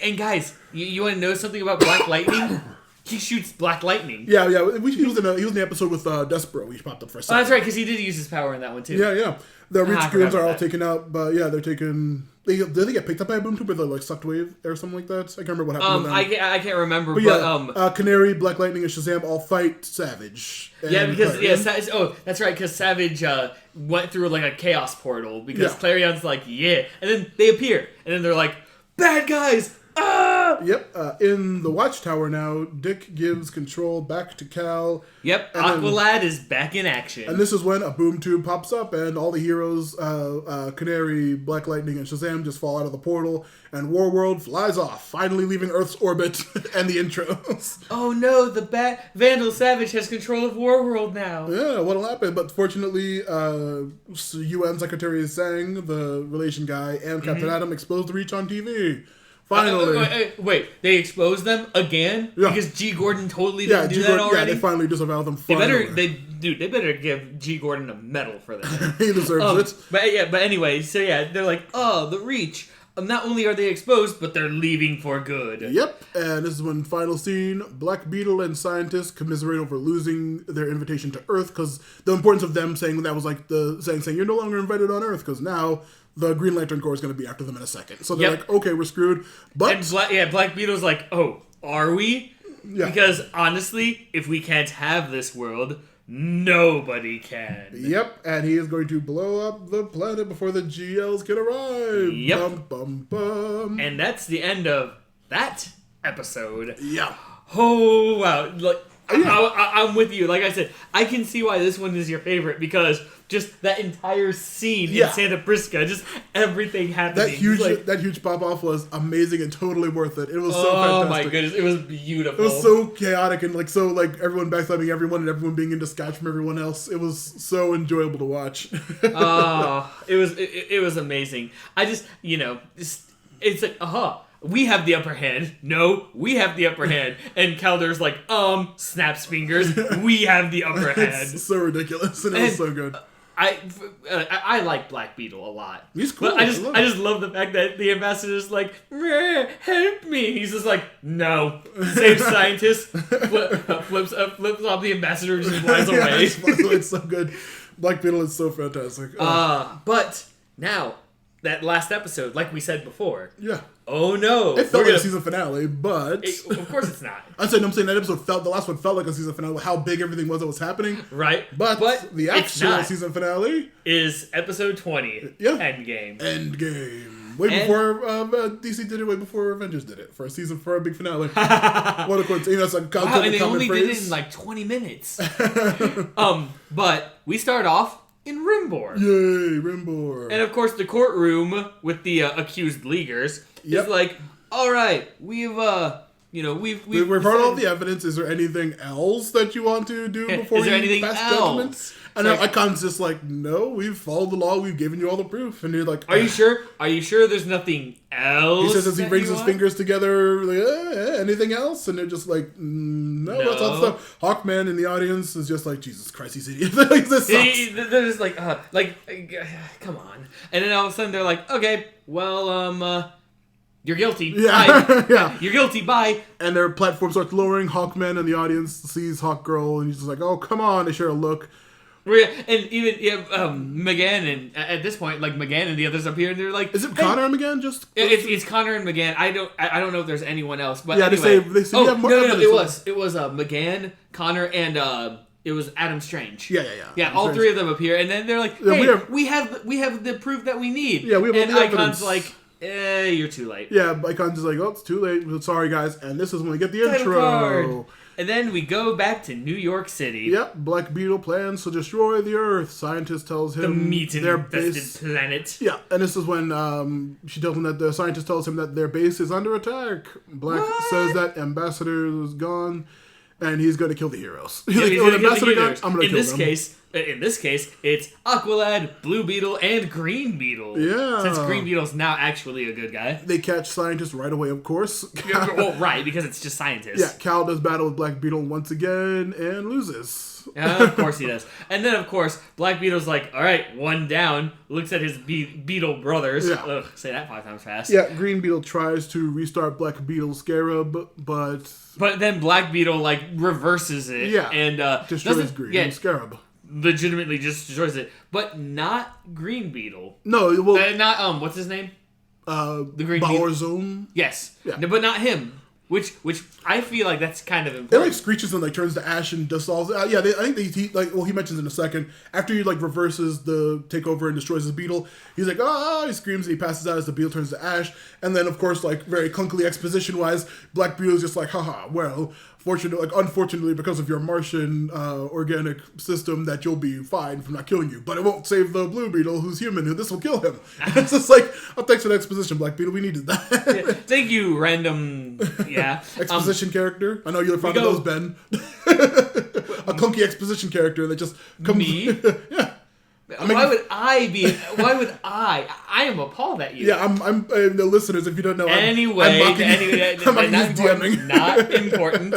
And guys, you want to know something about Black Lightning? He shoots Black Lightning. Yeah. He was in the episode with Despero. He popped up for a second. Oh, that's right, because he did use his power in that one too. Yeah. The rich goons are all taken out, but yeah, they're taken. Did they get picked up by a boom tube or they like sucked away or something like that? I can't remember what happened to them. I can't remember, but Canary, Black Lightning, and Shazam all fight Savage. Yeah, because that's right, because Savage went through like a chaos portal because Clarion's like, and then they appear, and then they're like, bad guys. Ah! Yep. In the Watchtower now, Dick gives control back to Cal. Yep. Aqualad is back in action. And this is when a boom tube pops up, and all the heroes, Canary, Black Lightning, and Shazam just fall out of the portal, and War World flies off, finally leaving Earth's orbit. And the intros. Oh no! The Vandal Savage has control of War World now. Yeah, what'll happen? But fortunately, UN Secretary Zhang, the relation guy, and Captain Atom exposed the Reach on TV. Finally. Wait, they exposed them again? Yeah. Because G. Gordon totally didn't do that already? Yeah, they finally disavowed them. They better give G. Gordon a medal for that. He deserves it. But anyway, they're like, oh, the Reach. Not only are they exposed, but they're leaving for good. Yep, and this is when final scene, Black Beetle and scientists commiserate over losing their invitation to Earth, because the importance of them saying that was like saying you're no longer invited on Earth, because now the Green Lantern Corps is going to be after them in a second. So they're like, okay, we're screwed. But Black Beetle's like, oh, are we? Yeah. Because honestly, if we can't have this world, nobody can. Yep, and he is going to blow up the planet before the GLs can arrive. Yep. Bum, bum, bum. And that's the end of that episode. Yeah. Oh, wow. I'm with you. Like I said, I can see why this one is your favorite because just that entire scene in Santa Prisca, just everything happening. That huge pop off was amazing and totally worth it. It was so fantastic. Oh my goodness, it was beautiful. It was so chaotic and everyone backstabbing everyone and everyone being in disguise from everyone else. It was so enjoyable to watch. It was amazing. I just it's like we have the upper hand. No, we have the upper hand. And Calder's like, snaps fingers. We have the upper hand. It's so ridiculous, and it was so good. I like Black Beetle a lot. He's cool. But I just love the fact that the ambassador's like, help me. He's just like, no. Save scientist. Flips off the ambassador and just flies away. It's so good. Black Beetle is so fantastic. But now, that last episode, like we said before. Yeah. Oh no! It felt like a season finale, but of course it's not. I'm saying that episode the last one felt like a season finale. How big everything was that was happening, right? But the actual season finale is episode 20. Yeah, Endgame. Way before DC did it. Way before Avengers did it for a big finale. What a coincidence! And they only did it in like 20 minutes. But we start off in Rimbor. Yay, Rimbor. And of course, the courtroom with the accused leaguers is like, all right, we've heard all the evidence. Is there anything else that you want to do before you pass judgment? And Icon's just like, no, we've followed the law. We've given you all the proof. And you're like, are you sure? Are you sure there's nothing else? He says as he brings his fingers together, like, anything else? And they're just like, no, that's all the stuff. Hawkman in the audience is just like, Jesus Christ, he's idiot. This sucks. They're just like, come on. And then all of a sudden they're like, okay, well, you're guilty. Bye. Yeah. You're guilty. Bye. And their platform starts lowering. Hawkman in the audience sees Hawkgirl, and he's just like, oh, come on. They share a look. And even McGann and at this point, like McGann and the others up here, and they're like, "Is it Connor and McGann?" Just it's Connor and McGann. I don't know if there's anyone else, but yeah, anyway. they say we have more evidence. It was McGann, Connor, and it was Adam Strange. Yeah. Yeah, all three of them appear, and then they're like, "Hey, we have the proof that we need." Yeah, we have and all the Icon's evidence. like, you're too late. Yeah, Icon's just like, "Oh, it's too late. Sorry, guys." And this is when we get the Title intro. card. And then we go back to New York City. Yep, Black Beetle plans to destroy the Earth. Scientist tells him the meat-infested base. planet. Yeah, and this is when she tells him that the scientist tells him that their base is under attack. Black says that Ambassador is gone, and he's going to kill the heroes. He's like, he's "Oh, gonna kill the Ambassador heroes. gone? I'm going to kill them." In this case, it's Aqualad, Blue Beetle, and Green Beetle. Yeah. Since Green Beetle's now actually a good guy. They catch Scientist right away, of course. Well, right, because it's just scientists. Yeah, Cal does battle with Black Beetle once again and loses. Of course he does. And then, of course, Black Beetle's like, all right, one down. Looks at his Beetle brothers. Yeah. Ugh, say that 5 times fast. Yeah, Green Beetle tries to restart Black Beetle's Scarab, but then Black Beetle, like, reverses it. Yeah, And destroys Green Scarab. Legitimately just destroys it. But not Green Beetle. No, well... not, what's his name? The Green Bauerzone. Yes. Yeah. No, but not him. Which I feel like that's kind of It important. like screeches and like turns to ash and dissolves. Yeah, I think he mentions in a second after he like reverses the takeover and destroys his beetle. He's like, he screams and he passes out as the beetle turns to ash. And then of course, like very clunkily exposition wise, Black Beetle's just like, haha, well, unfortunately because of your Martian organic system that you'll be fine from not killing you, but it won't save the Blue Beetle who's human. Who this will kill him. It's just like, oh, thanks for the exposition, Black Beetle. We needed that. Yeah, thank you, random. Yeah. Exposition character. I know you're fond of those, Ben. A clunky exposition character that just comes. Me? Yeah. Why would I? I am appalled at you. Yeah, I'm the listeners. If you don't know, anyway, I'm mocking his DMing. Not important.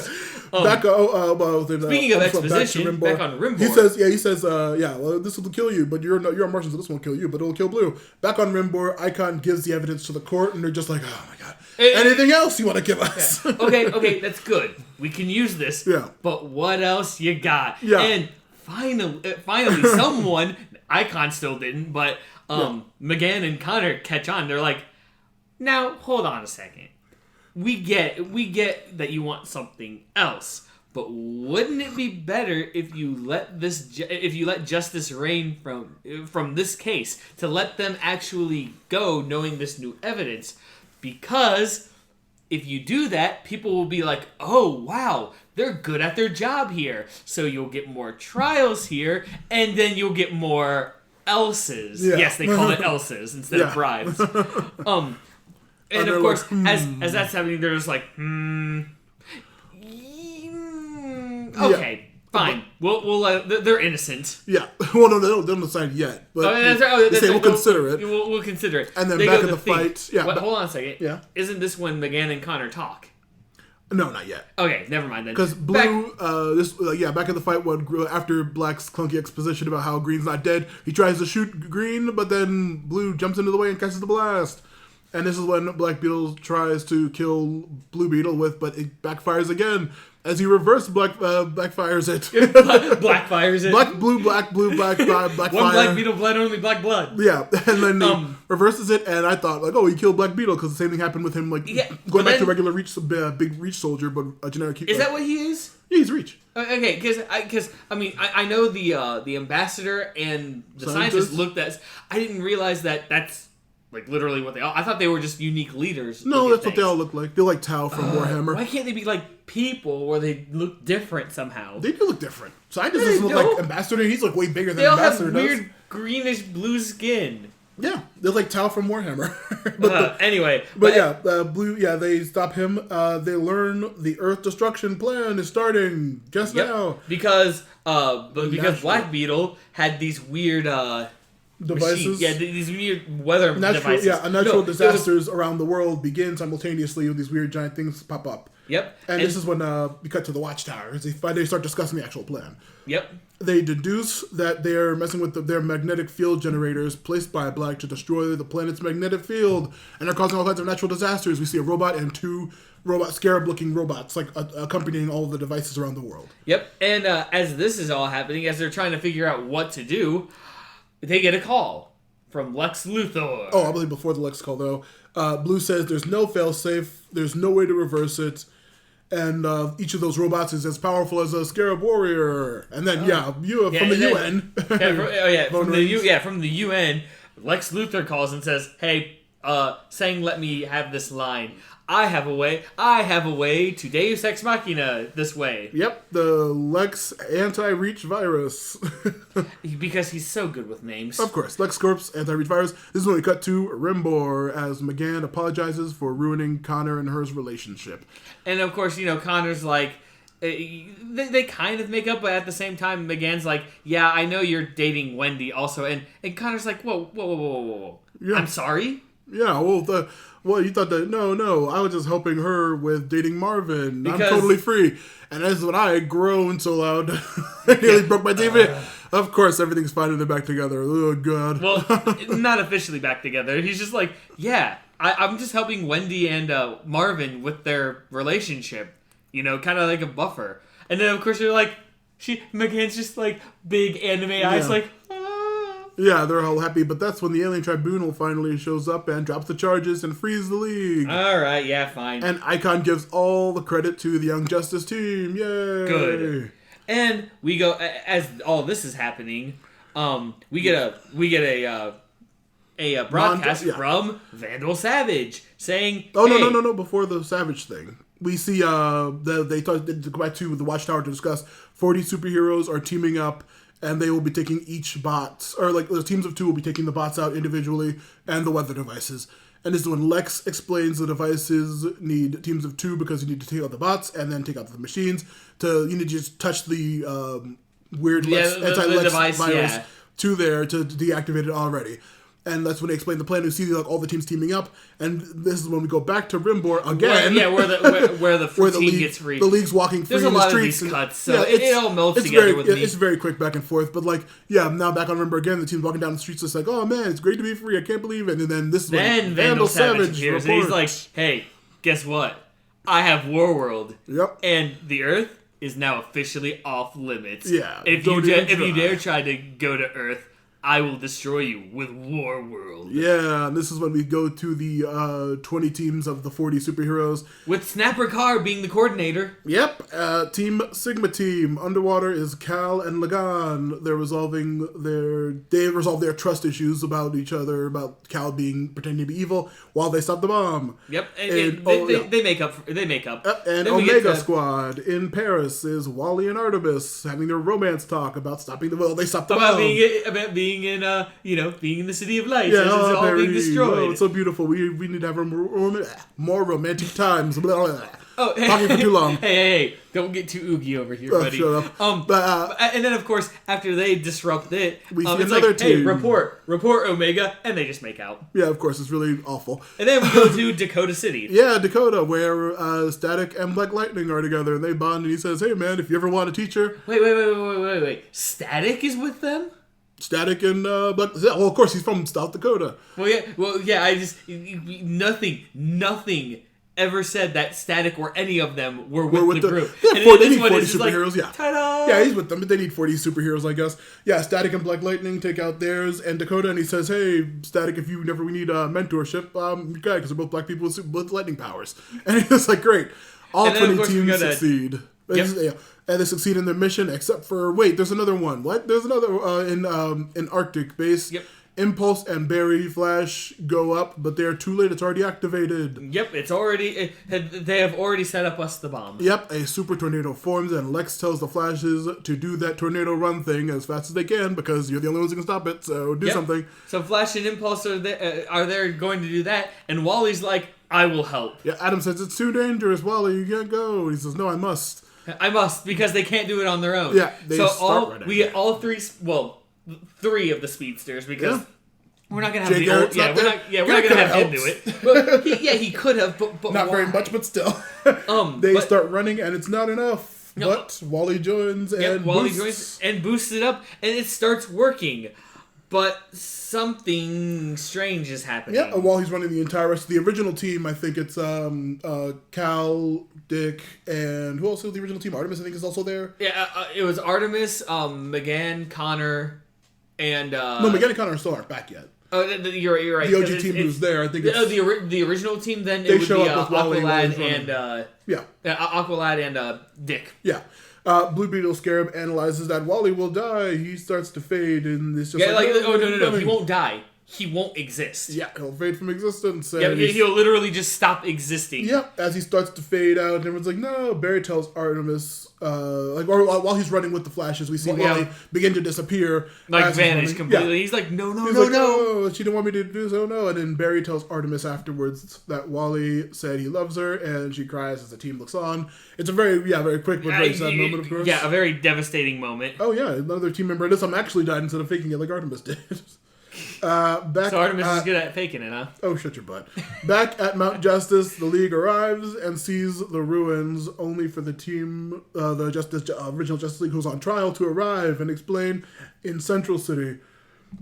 Speaking of exposition, back on Rimbor. He says, well, this will kill you, but you're a Martian, so this won't kill you, but it'll kill Blue. Back on Rimbor, Icon gives the evidence to the court, and they're just like, oh my god, anything else you want to give us? Yeah. Okay, that's good. We can use this. Yeah. But what else you got? Yeah. And finally, someone. Icon still didn't, but McGann and Connor catch on. They're like, now hold on a second. We get that you want something else, but wouldn't it be better if you let justice reign from this case to let them actually go, knowing this new evidence? Because if you do that, people will be like, oh wow, they're good at their job here. So you'll get more trials here, and then you'll get more elses. Yeah. Yes, they call it elses instead of bribes. And of course, as that's happening, they're just like, okay. Fine. We'll they're innocent. Yeah. Well, no, they don't decide yet. But they say we'll consider it. We'll consider it. And then back in the fight. Yeah. Hold on a second. Yeah. Isn't this when McGann and Connor talk? No, not yet. Okay, never mind then. Because Blue, back in the fight, after Black's clunky exposition about how Green's not dead, he tries to shoot Green, but then Blue jumps into the way and catches the blast. And this is when Black Beetle tries to kill Blue Beetle but it backfires again. As he reverse backfires it. Blackfires it. Black, black, black One fire. Black Beetle blood, only black blood. Yeah, and then he reverses it, and I thought, like, he killed Black Beetle, because the same thing happened with him, going back to regular big Reach soldier, but a generic... Is that what he is? Yeah, he's Reach. Okay, because I know the ambassador and the scientists looked at... I didn't realize that's... Like, literally what they all... I thought they were just unique leaders. No, that's what they all look like. They're like Tau from Warhammer. Why can't they be like people where they look different somehow? They do look different. Scientist doesn't look like Ambassador. He's like way bigger than Ambassador does. They all have weird greenish blue skin. Yeah, they're like Tau from Warhammer. Anyway. Blue, they stop him. They learn the Earth destruction plan is starting just now. Because Black Beetle had these weird... devices. Yeah, these weird weather devices. Yeah, natural disasters around the world begin simultaneously with these weird giant things pop up. Yep. And this is when we cut to the Watchtower. They start discussing the actual plan. Yep. They deduce that they're messing with their magnetic field generators placed by Black to destroy the planet's magnetic field. And they're causing all kinds of natural disasters. We see a robot and two scarab-looking robots, like accompanying all of the devices around the world. Yep, and as this is all happening, as they're trying to figure out what to do, they get a call from Lex Luthor. Oh, I believe before the Lex call, though, Blue says there's no fail-safe, there's no way to reverse it, and each of those robots is as powerful as a Scarab Warrior. And then, from the UN. From the UN, Lex Luthor calls and says, hey, saying let me have this line. I have a way to Deus Ex Machina this way. Yep, the Lex anti-reach virus. Because he's so good with names. Of course, LexCorp's anti-reach virus. This is when we cut to Rimbor as McGann apologizes for ruining Connor and her's relationship. And of course, Connor's like, they kind of make up, but at the same time, McGann's like, yeah, I know you're dating Wendy also. And Connor's like, whoa. Yeah. I'm sorry? Yeah, you thought that, no, I was just helping her with dating Marvin. I'm totally free. And that's when I groaned so loud, I nearly broke my TV. Of course, everything's fine and they're back together. Oh, God. Well, not officially back together. He's just like, yeah, I'm just helping Wendy and Marvin with their relationship. Kind of like a buffer. And then, of course, you're like, McGann's just like big anime eyes, like, yeah, they're all happy, but that's when the alien tribunal finally shows up and drops the charges and frees the league. All right, yeah, fine. And Icon gives all the credit to the Young Justice team. Yay! Good. And we go as all this is happening. We get a broadcast from Vandal Savage saying, "Oh no! Before the Savage thing, we see they go back to the Watchtower to discuss 40 superheroes are teaming up." And they will be taking each bot, or like the teams of 2 will be taking the bots out individually and the weather devices. And this is when Lex explains the devices need teams of 2 because you need to take out the bots and then take out the machines. You need to just touch the weird anti-Lex virus to there to deactivate it already. And that's when they explain the plan. We see all the teams teaming up, and this is when we go back to Rimbor again. Where the team gets free. The league's walking free in the streets. There's a lot of these cuts, so it all melts together with me. It's very quick back and forth, but now back on Rimbor again, the team's walking down the streets, just like, oh man, it's great to be free, I can't believe it. And then this is when Vandal Savage appears, and he's like, hey, guess what? I have Warworld. Yep. And the Earth is now officially off limits. Yeah. If you dare try to go to Earth, I will destroy you with Warworld. Yeah, and this is when we go to the 20 teams of the 40 superheroes. With Snapper Carr being the coordinator. Yep, Team Sigma Team. Underwater is Cal and Lagan. They resolve their trust issues about each other, about Cal pretending to be evil, while they stop the bomb. Yep, they make up. And Omega Squad in Paris is Wally and Artemis having their romance talk about stopping the bomb. They stop the bomb. About being in being in the City of Lights, as it's all being destroyed. Oh, it's so beautiful. We need to have more romantic times. Oh, talking for too long. Hey! Don't get too oogie over here, buddy. Shut up. And then of course after they disrupt it, we see it's another like, team. Hey, report Omega, and they just make out. Yeah, of course, it's really awful. And then we go to Dakota City. Yeah, Dakota, where Static and Black Lightning are together, and they bond. And he says, "Hey, man, if you ever want a teacher." Wait. Static is with them. Static and of course he's from South Dakota. Well, yeah. I just nothing ever said that Static or any of them were with the group. They need 40 superheroes. Like, ta-da! Yeah, he's with them, but they need 40 superheroes, I guess. Yeah, Static and Black Lightning take out theirs, and Dakota, and he says, "Hey, Static, if we need mentorship, you got it, because they're both black people with lightning powers." And it's like, great, all 20 teams succeed. Yep. And they succeed in their mission, except for there's another one. What? There's another in Arctic base. Yep. Impulse and Barry Flash go up, but they're too late. It's already activated. Yep, they have already set up us the bomb. Yep, a super tornado forms, and Lex tells the Flashes to do that tornado run thing as fast as they can because you're the only ones who can stop it. So do something. So Flash and Impulse are there going to do that, and Wally's like, "I will help." Yeah, Adam says it's too dangerous, Wally. You can't go. And he says, "No, I must." I must, because they can't do it on their own. Yeah, they start running. We get all three of the speedsters, because we're not gonna have we're not gonna have him do it. But he could have, but not why? very much, but still. They start running, and it's not enough. No. But Wally joins and boosts it up, and it starts working. But something strange is happening. Yeah, while he's running the entire rest of the original team, I think it's Cal, Dick, and who else is the original team? Artemis, I think, is also there. Yeah, it was Artemis, McGann, Connor, and... no, McGann and Connor still aren't back yet. Oh, you're right. The OG team who's there, I think it's... the original team, then it would be Aqualad and... yeah. Aqualad and Dick. Yeah. Blue Beetle Scarab analyzes that Wally will die. He starts to fade, and it's just no. He won't die. He won't exist. Yeah, he'll fade from existence. And he'll literally just stop existing. Yeah, as he starts to fade out, and everyone's like, no. Barry tells Artemis, while he's running with the flashes, we see Wally begin to disappear. Vanish completely. Yeah. He's like, no. She didn't want me to do so, no. And then Barry tells Artemis afterwards that Wally said he loves her, and she cries as the team looks on. It's a very quick but very sad moment, of course. Yeah, a very devastating moment. Oh, yeah, another team member. This actually died instead of faking it like Artemis did. So Artemis is good at faking it, huh? Oh, shut your butt. Back at Mount Justice, the League arrives and sees the ruins, only for the team, the original Justice League, who's on trial, to arrive and explain in Central City.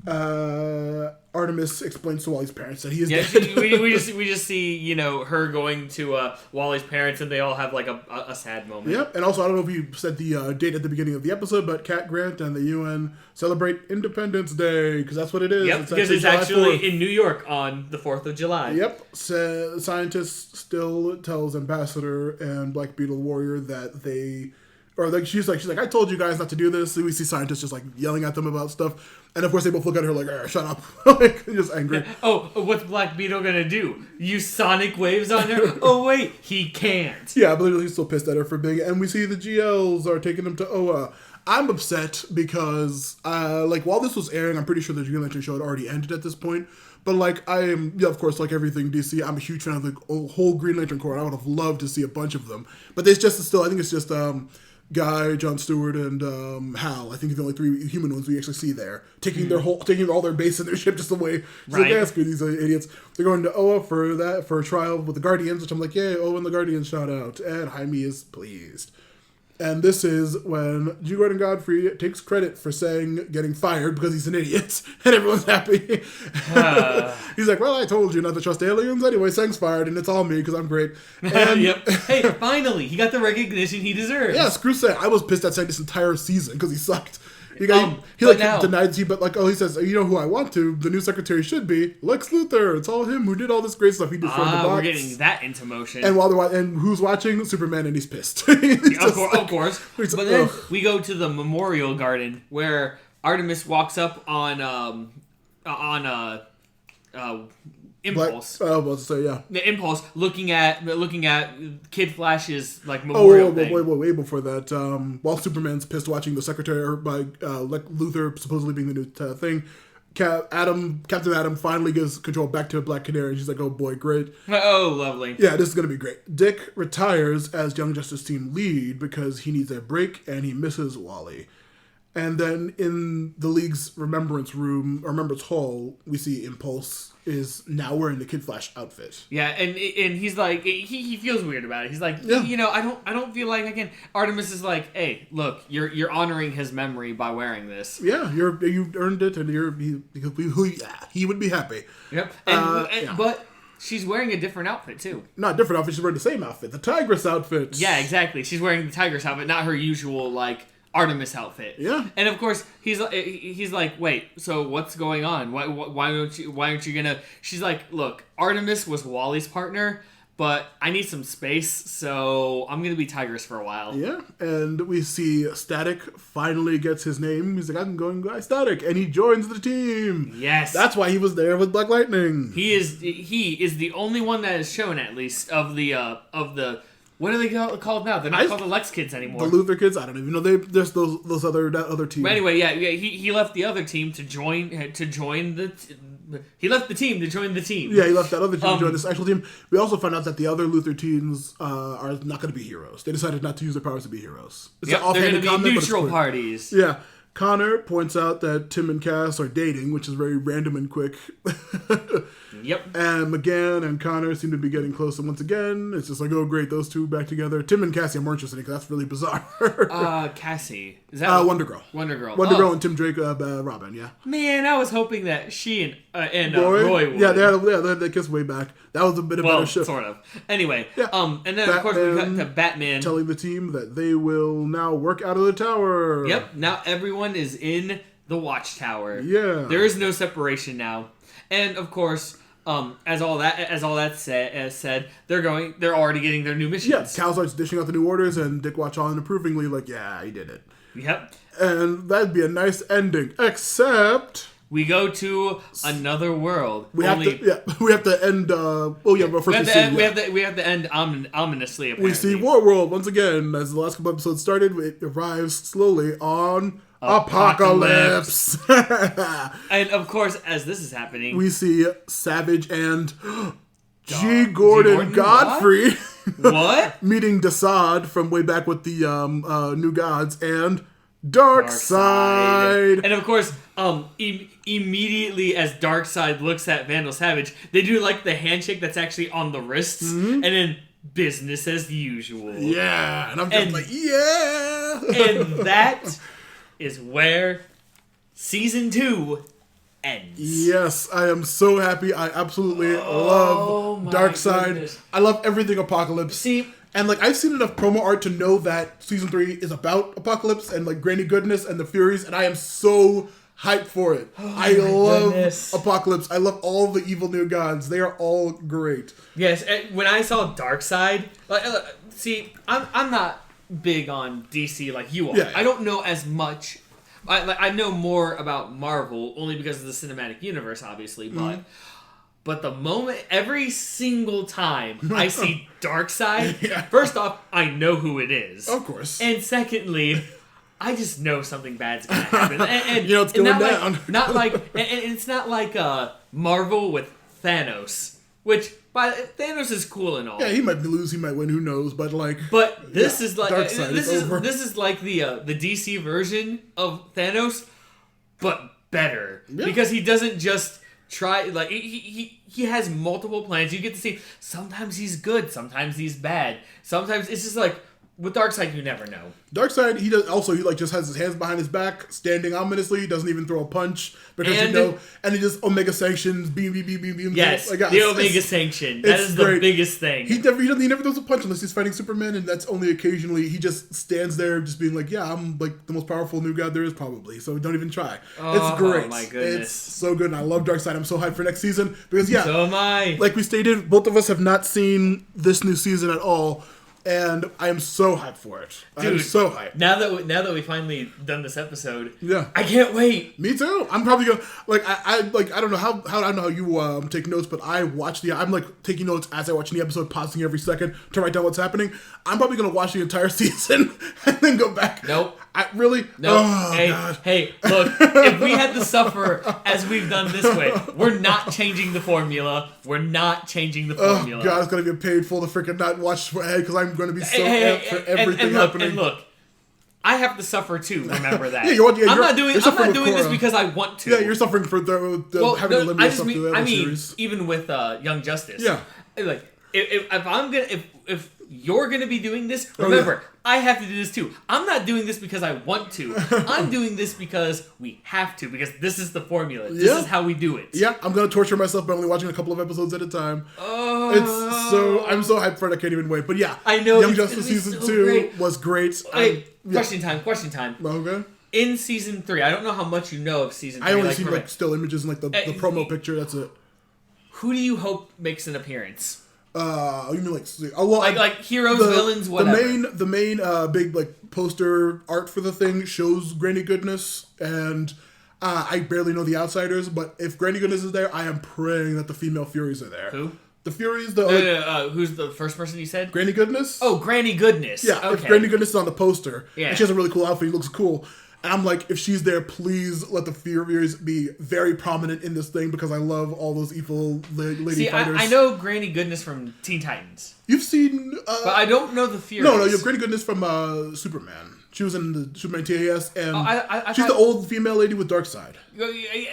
Artemis explains to Wally's parents that he is dead. we just see her going to Wally's parents, and they all have like a sad moment. Yep, and also I don't know if you said the date at the beginning of the episode, but Cat Grant and the UN celebrate Independence Day because that's what it is. Yep, because it's actually in New York on the 4th of July. Yep, scientist still tells Ambassador and Black Beetle Warrior that they. Or she's like, I told you guys not to do this. So we see scientists just yelling at them about stuff, and of course they both look at her like, shut up, just angry. Oh, what's Black Beetle gonna do? Use sonic waves on her? Oh wait, he can't. Yeah, but he's still pissed at her for being. And we see the GLs are taking him to Oa. I'm upset because while this was airing, I'm pretty sure the Green Lantern show had already ended at this point. But I am, of course, like everything DC, I'm a huge fan of the whole Green Lantern Corps. I would have loved to see a bunch of them, but there's just still. I think it's just Guy, John Stewart, and Hal. I think the only 3 human ones we actually see there, taking all their base in their ship just away. Right. Like, screw these idiots. They're going to Oa for a trial with the Guardians, which I'm like, yay, Oa and the Guardians shout out, and Jaime is pleased. And this is when G. Gordon Godfrey takes credit for getting fired because he's an idiot, and everyone's happy. He's like, well, I told you not to trust aliens. Anyway, Seng's fired, and it's all me because I'm great. And yep. Hey, finally, he got the recognition he deserves. Yeah, screw Seng. I was pissed at Seng this entire season because he sucked. He denied he says, you know who I want to? The new secretary should be Lex Luthor. It's all him who did all this great stuff. He destroyed the box. We're getting that into motion. And and who's watching? Superman, and he's pissed. Of course. But then we go to the Memorial Garden where Artemis walks up on Impulse. The Impulse, looking at Kid Flash's memorial thing. Way before that. While Superman's pissed watching the secretary by Luthor supposedly being the new thing, Captain Atom finally gives control back to Black Canary, and she's like, "Oh boy, great! Oh, lovely! Yeah, this is gonna be great." Dick retires as Young Justice team lead because he needs a break and he misses Wally. And then in the League's Remembrance Hall, we see Impulse is now wearing the Kid Flash outfit. Yeah, and he's like, he feels weird about it. He's like, I don't feel like I can. Artemis is like, hey, look, you're honoring his memory by wearing this. Yeah, you earned it, and he would be happy. Yep, but she's wearing a different outfit too. Not different outfit. She's wearing the same outfit, the Tigress outfit. Yeah, exactly. She's wearing the Tigress outfit, not her usual Artemis outfit. Yeah. And of course he's like, wait, so what's going on? Why aren't you gonna? She's like, look, Artemis was Wally's partner, but I need some space, so I'm gonna be Tigress for a while. Yeah. And we see Static finally gets his name. He's like, I'm going by Static, and he joins the team. Yes. That's why he was there with Black Lightning. He is the only one that is shown, at least, of the what are they called now? They're not called the Lex Kids anymore. The Luthor Kids? I don't even know. There's those other teams. But anyway, yeah. He left the other team to join the. He left the team to join the team. Yeah, he left that other team to join this actual team. We also found out that the other Luthor teams are not going to be heroes. They decided not to use their powers to be heroes. They're going to be neutral parties. Yeah. Connor points out that Tim and Cass are dating, which is very random and quick. Yep. And McGann and Connor seem to be getting closer once again. It's just like, oh, great, those two back together. Tim and Cassie I'm more interested in because that's really bizarre. Cassie. Is that Wonder Girl. Wonder Girl. Wonder Girl and Tim Drake, Robin, yeah. Man, I was hoping that she and Roy would. Yeah, they had that kiss way back. That was a bit of a better shift. Sort of. Anyway, yeah. And then, of course, we got to Batman. Telling the team that they will now work out of the tower. Yep, now everyone is in the Watchtower. Yeah. There is no separation now. And, of course... as all that said, they're already getting their new missions. Yeah, Cal starts dishing out the new orders, and Dick watch on approvingly, like, yeah, he did it. Yep. And that'd be a nice ending, except we go to another world. We have to end. But first we have to end ominously. Apparently. We see Warworld once again, as the last couple episodes started. It arrives slowly on. Apocalypse. And of course, as this is happening, we see Savage and G. Gordon Godfrey what? meeting Desaad from way back with the New Gods and Darkseid. And of course, immediately as Darkseid looks at Vandal Savage, they do like the handshake that's actually on the wrists, and then business as usual. Yeah, and I'm just like, yeah. And that is where season 2 ends. Yes, I am so happy. I absolutely love Darkseid. I love everything Apocalypse. See, and like I've seen enough promo art to know that season 3 is about Apocalypse and like Granny Goodness and the Furies, and I am so hyped for it. I love Apocalypse. I love all the evil new gods. They are all great. Yes, when I saw Darkseid, see, I'm not big on DC like you are. Yeah. I don't know as much. I know more about Marvel only because of the cinematic universe, obviously. But the moment, every single time I see Darkseid, first off, I know who it is, of course, and secondly, I just know something bad's gonna happen. And it's going down. And it's not like Marvel with Thanos, which. But Thanos is cool and all. Yeah, he might lose, he might win, who knows? But like, this is like this is like the DC version of Thanos, but better because he doesn't just try like he has multiple plans. You get to see sometimes he's good, sometimes he's bad, sometimes it's just like with Darkseid you never know. Darkseid, he just has his hands behind his back, standing ominously. He doesn't even throw a punch because and he just Omega sanctions, beam. Yes, the Omega sanction. That is the biggest thing. He never throws a punch unless he's fighting Superman, and that's only occasionally. He just stands there, just being like, "Yeah, I'm like the most powerful new god there is, probably." So don't even try. It's great. Oh my goodness, it's so good, and I love Darkseid. I'm so hyped for next season because so am I. Like we stated, both of us have not seen this new season at all. And I am so hyped for it. Dude, I'm so hyped. Now that we finally done this episode, yeah, I can't wait. Me too. I'm probably gonna I don't know how I don't know how you take notes, but I'm like taking notes as I watch the episode, pausing every second to write down what's happening. I'm probably gonna watch the entire season and then go back. Nope. Really? Nope. Oh, hey, look, if we had to suffer as we've done this way, we're not changing the formula. We're not changing the formula. Oh, God, it's going to be painful to freaking not watch ahead because I'm going to be so amped for everything happening. And look, I have to suffer too, remember that. I'm not doing this because I want to. Yeah, you're suffering for having to limit yourself to the other series. Even with Young Justice. Yeah. Like, if you're gonna be doing this, remember, I have to do this too. I'm not doing this because I want to. I'm doing this because we have to, because this is the formula. This is how we do it. Yeah, I'm gonna torture myself by only watching a couple of episodes at a time. I'm so hyped for it, I can't even wait. But yeah, I know Young Justice season 2 was great. Question time. Okay. In season 3, I don't know how much you know of season 3. I only see still images and the promo picture. That's it. Who do you hope makes an appearance? You mean like heroes, villains, whatever. The main big poster art for the thing shows Granny Goodness, and I barely know the outsiders. But if Granny Goodness is there, I am praying that the female Furies are there. Who? The Furies. Who's the first person you said? Granny Goodness. Oh, Granny Goodness. Yeah. Okay. If Granny Goodness is on the poster, and she has a really cool outfit. He looks cool. And I'm like, if she's there, please let the Furies be very prominent in this thing because I love all those evil lady fighters. I know Granny Goodness from Teen Titans. You've seen... but I don't know the Furies. No, you have Granny Goodness from Superman. She was in the Superman TAS, and she's thought, the old female lady with Darkseid.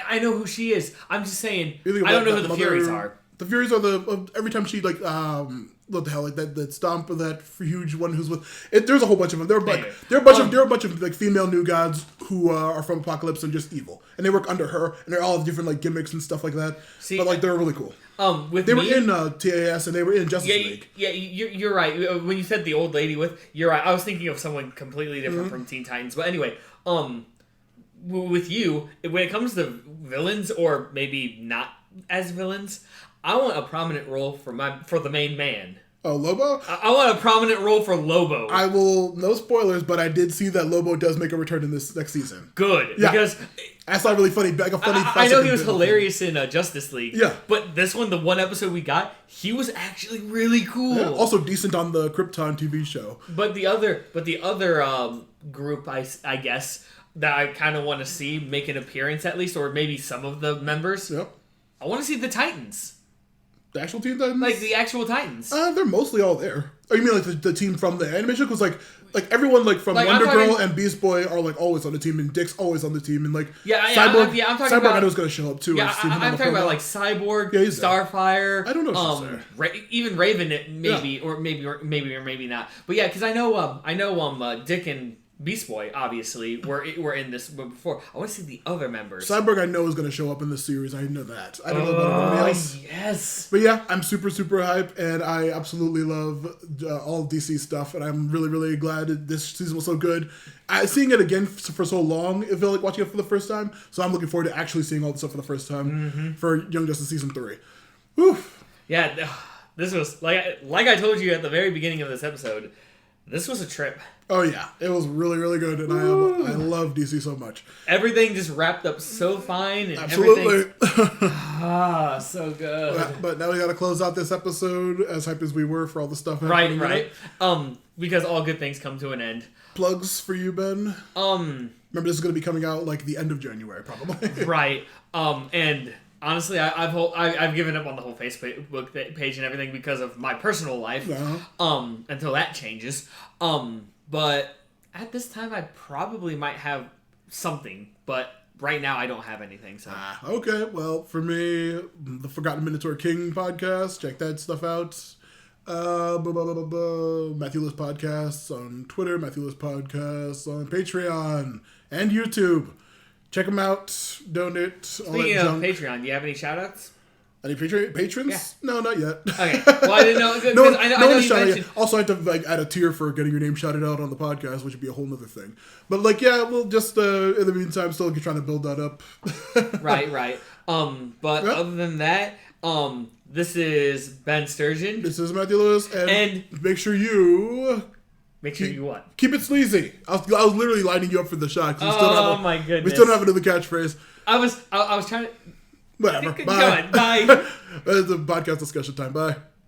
I know who she is. I'm just saying, I don't know who the Furies are. The Furies are every time she what the hell, like that stomp of that huge one who's with it. There's a whole bunch of them. There are a bunch of like female new gods who are from Apocalypse and just evil, and they work under her, and they're all different like gimmicks and stuff like that. But like they're really cool. They were in TAS and they were in Justice League. Yeah, you're right. When you said the old lady you're right. I was thinking of someone completely different from Teen Titans. But anyway, with you, when it comes to villains or maybe not as villains, I want a prominent role for the main man. Oh, Lobo? I want a prominent role for Lobo. I will, no spoilers, but I did see that Lobo does make a return in this next season. Good, because that's not really funny. Like a funny. I know he was hilarious in Justice League. Yeah, but this one, the one episode we got, he was actually really cool. Yeah, also decent on the Krypton TV show. But the other group, I guess, that I kind of want to see make an appearance at least, or maybe some of the members. Yep. I want to see the Titans. The actual Teen Titans? Like the actual Titans. They're mostly all there. Oh, you mean like the team from the animation? Because like everyone like from Wonder Girl and Beast Boy are like always on the team, and Dick's always on the team, and like Cyborg. I'm talking Cyborg about, I know is going to show up too. Yeah, I'm talking about like Cyborg, Starfire. I don't know. Even Raven, maybe or maybe not. But yeah, because I know Dick and Beast Boy obviously were in this before. I want to see the other members. Cyborg I know is going to show up in this series. I know that. I don't know about anybody else. Yes. But yeah, I'm super hype, and I absolutely love all DC stuff, and I'm really glad that this season was so good. Seeing it again for so long, it felt like watching it for the first time. So I'm looking forward to actually seeing all the stuff for the first time for Young Justice season 3. Whew. Yeah, this was like I told you at the very beginning of this episode. This was a trip. Oh yeah, it was really good, and I love DC so much. Everything just wrapped up so fine, and absolutely, so good. But now we got to close out this episode as hyped as we were for all the stuff. Right. Because all good things come to an end. Plugs for you, Ben. Remember, this is going to be coming out like the end of January, probably. Right. And honestly, I've given up on the whole Facebook page and everything because of my personal life. Until that changes. But at this time, I probably might have something. But right now, I don't have anything. So okay. Well, for me, the Forgotten Minotaur King podcast. Check that stuff out. Matthew List Podcasts on Twitter. Matthew List Podcasts on Patreon and YouTube. Check them out. Donate. Speaking of Patreon, do you have any shout-outs? Any patrons? Yeah. No, not yet. Okay. Well, I didn't know. I know you mentioned. Also, I have to like add a tier for getting your name shouted out on the podcast, which would be a whole other thing. But like, yeah, we'll just in the meantime, still trying to build that up. Right. But other than that, this is Ben Sturgeon. This is Matthew Lewis, and make sure you. Make sure you what? Keep it sleazy. I was literally lining you up for the shot. My goodness. We still don't have another catchphrase. I was trying to. Whatever. Bye. It's a podcast discussion time. Bye.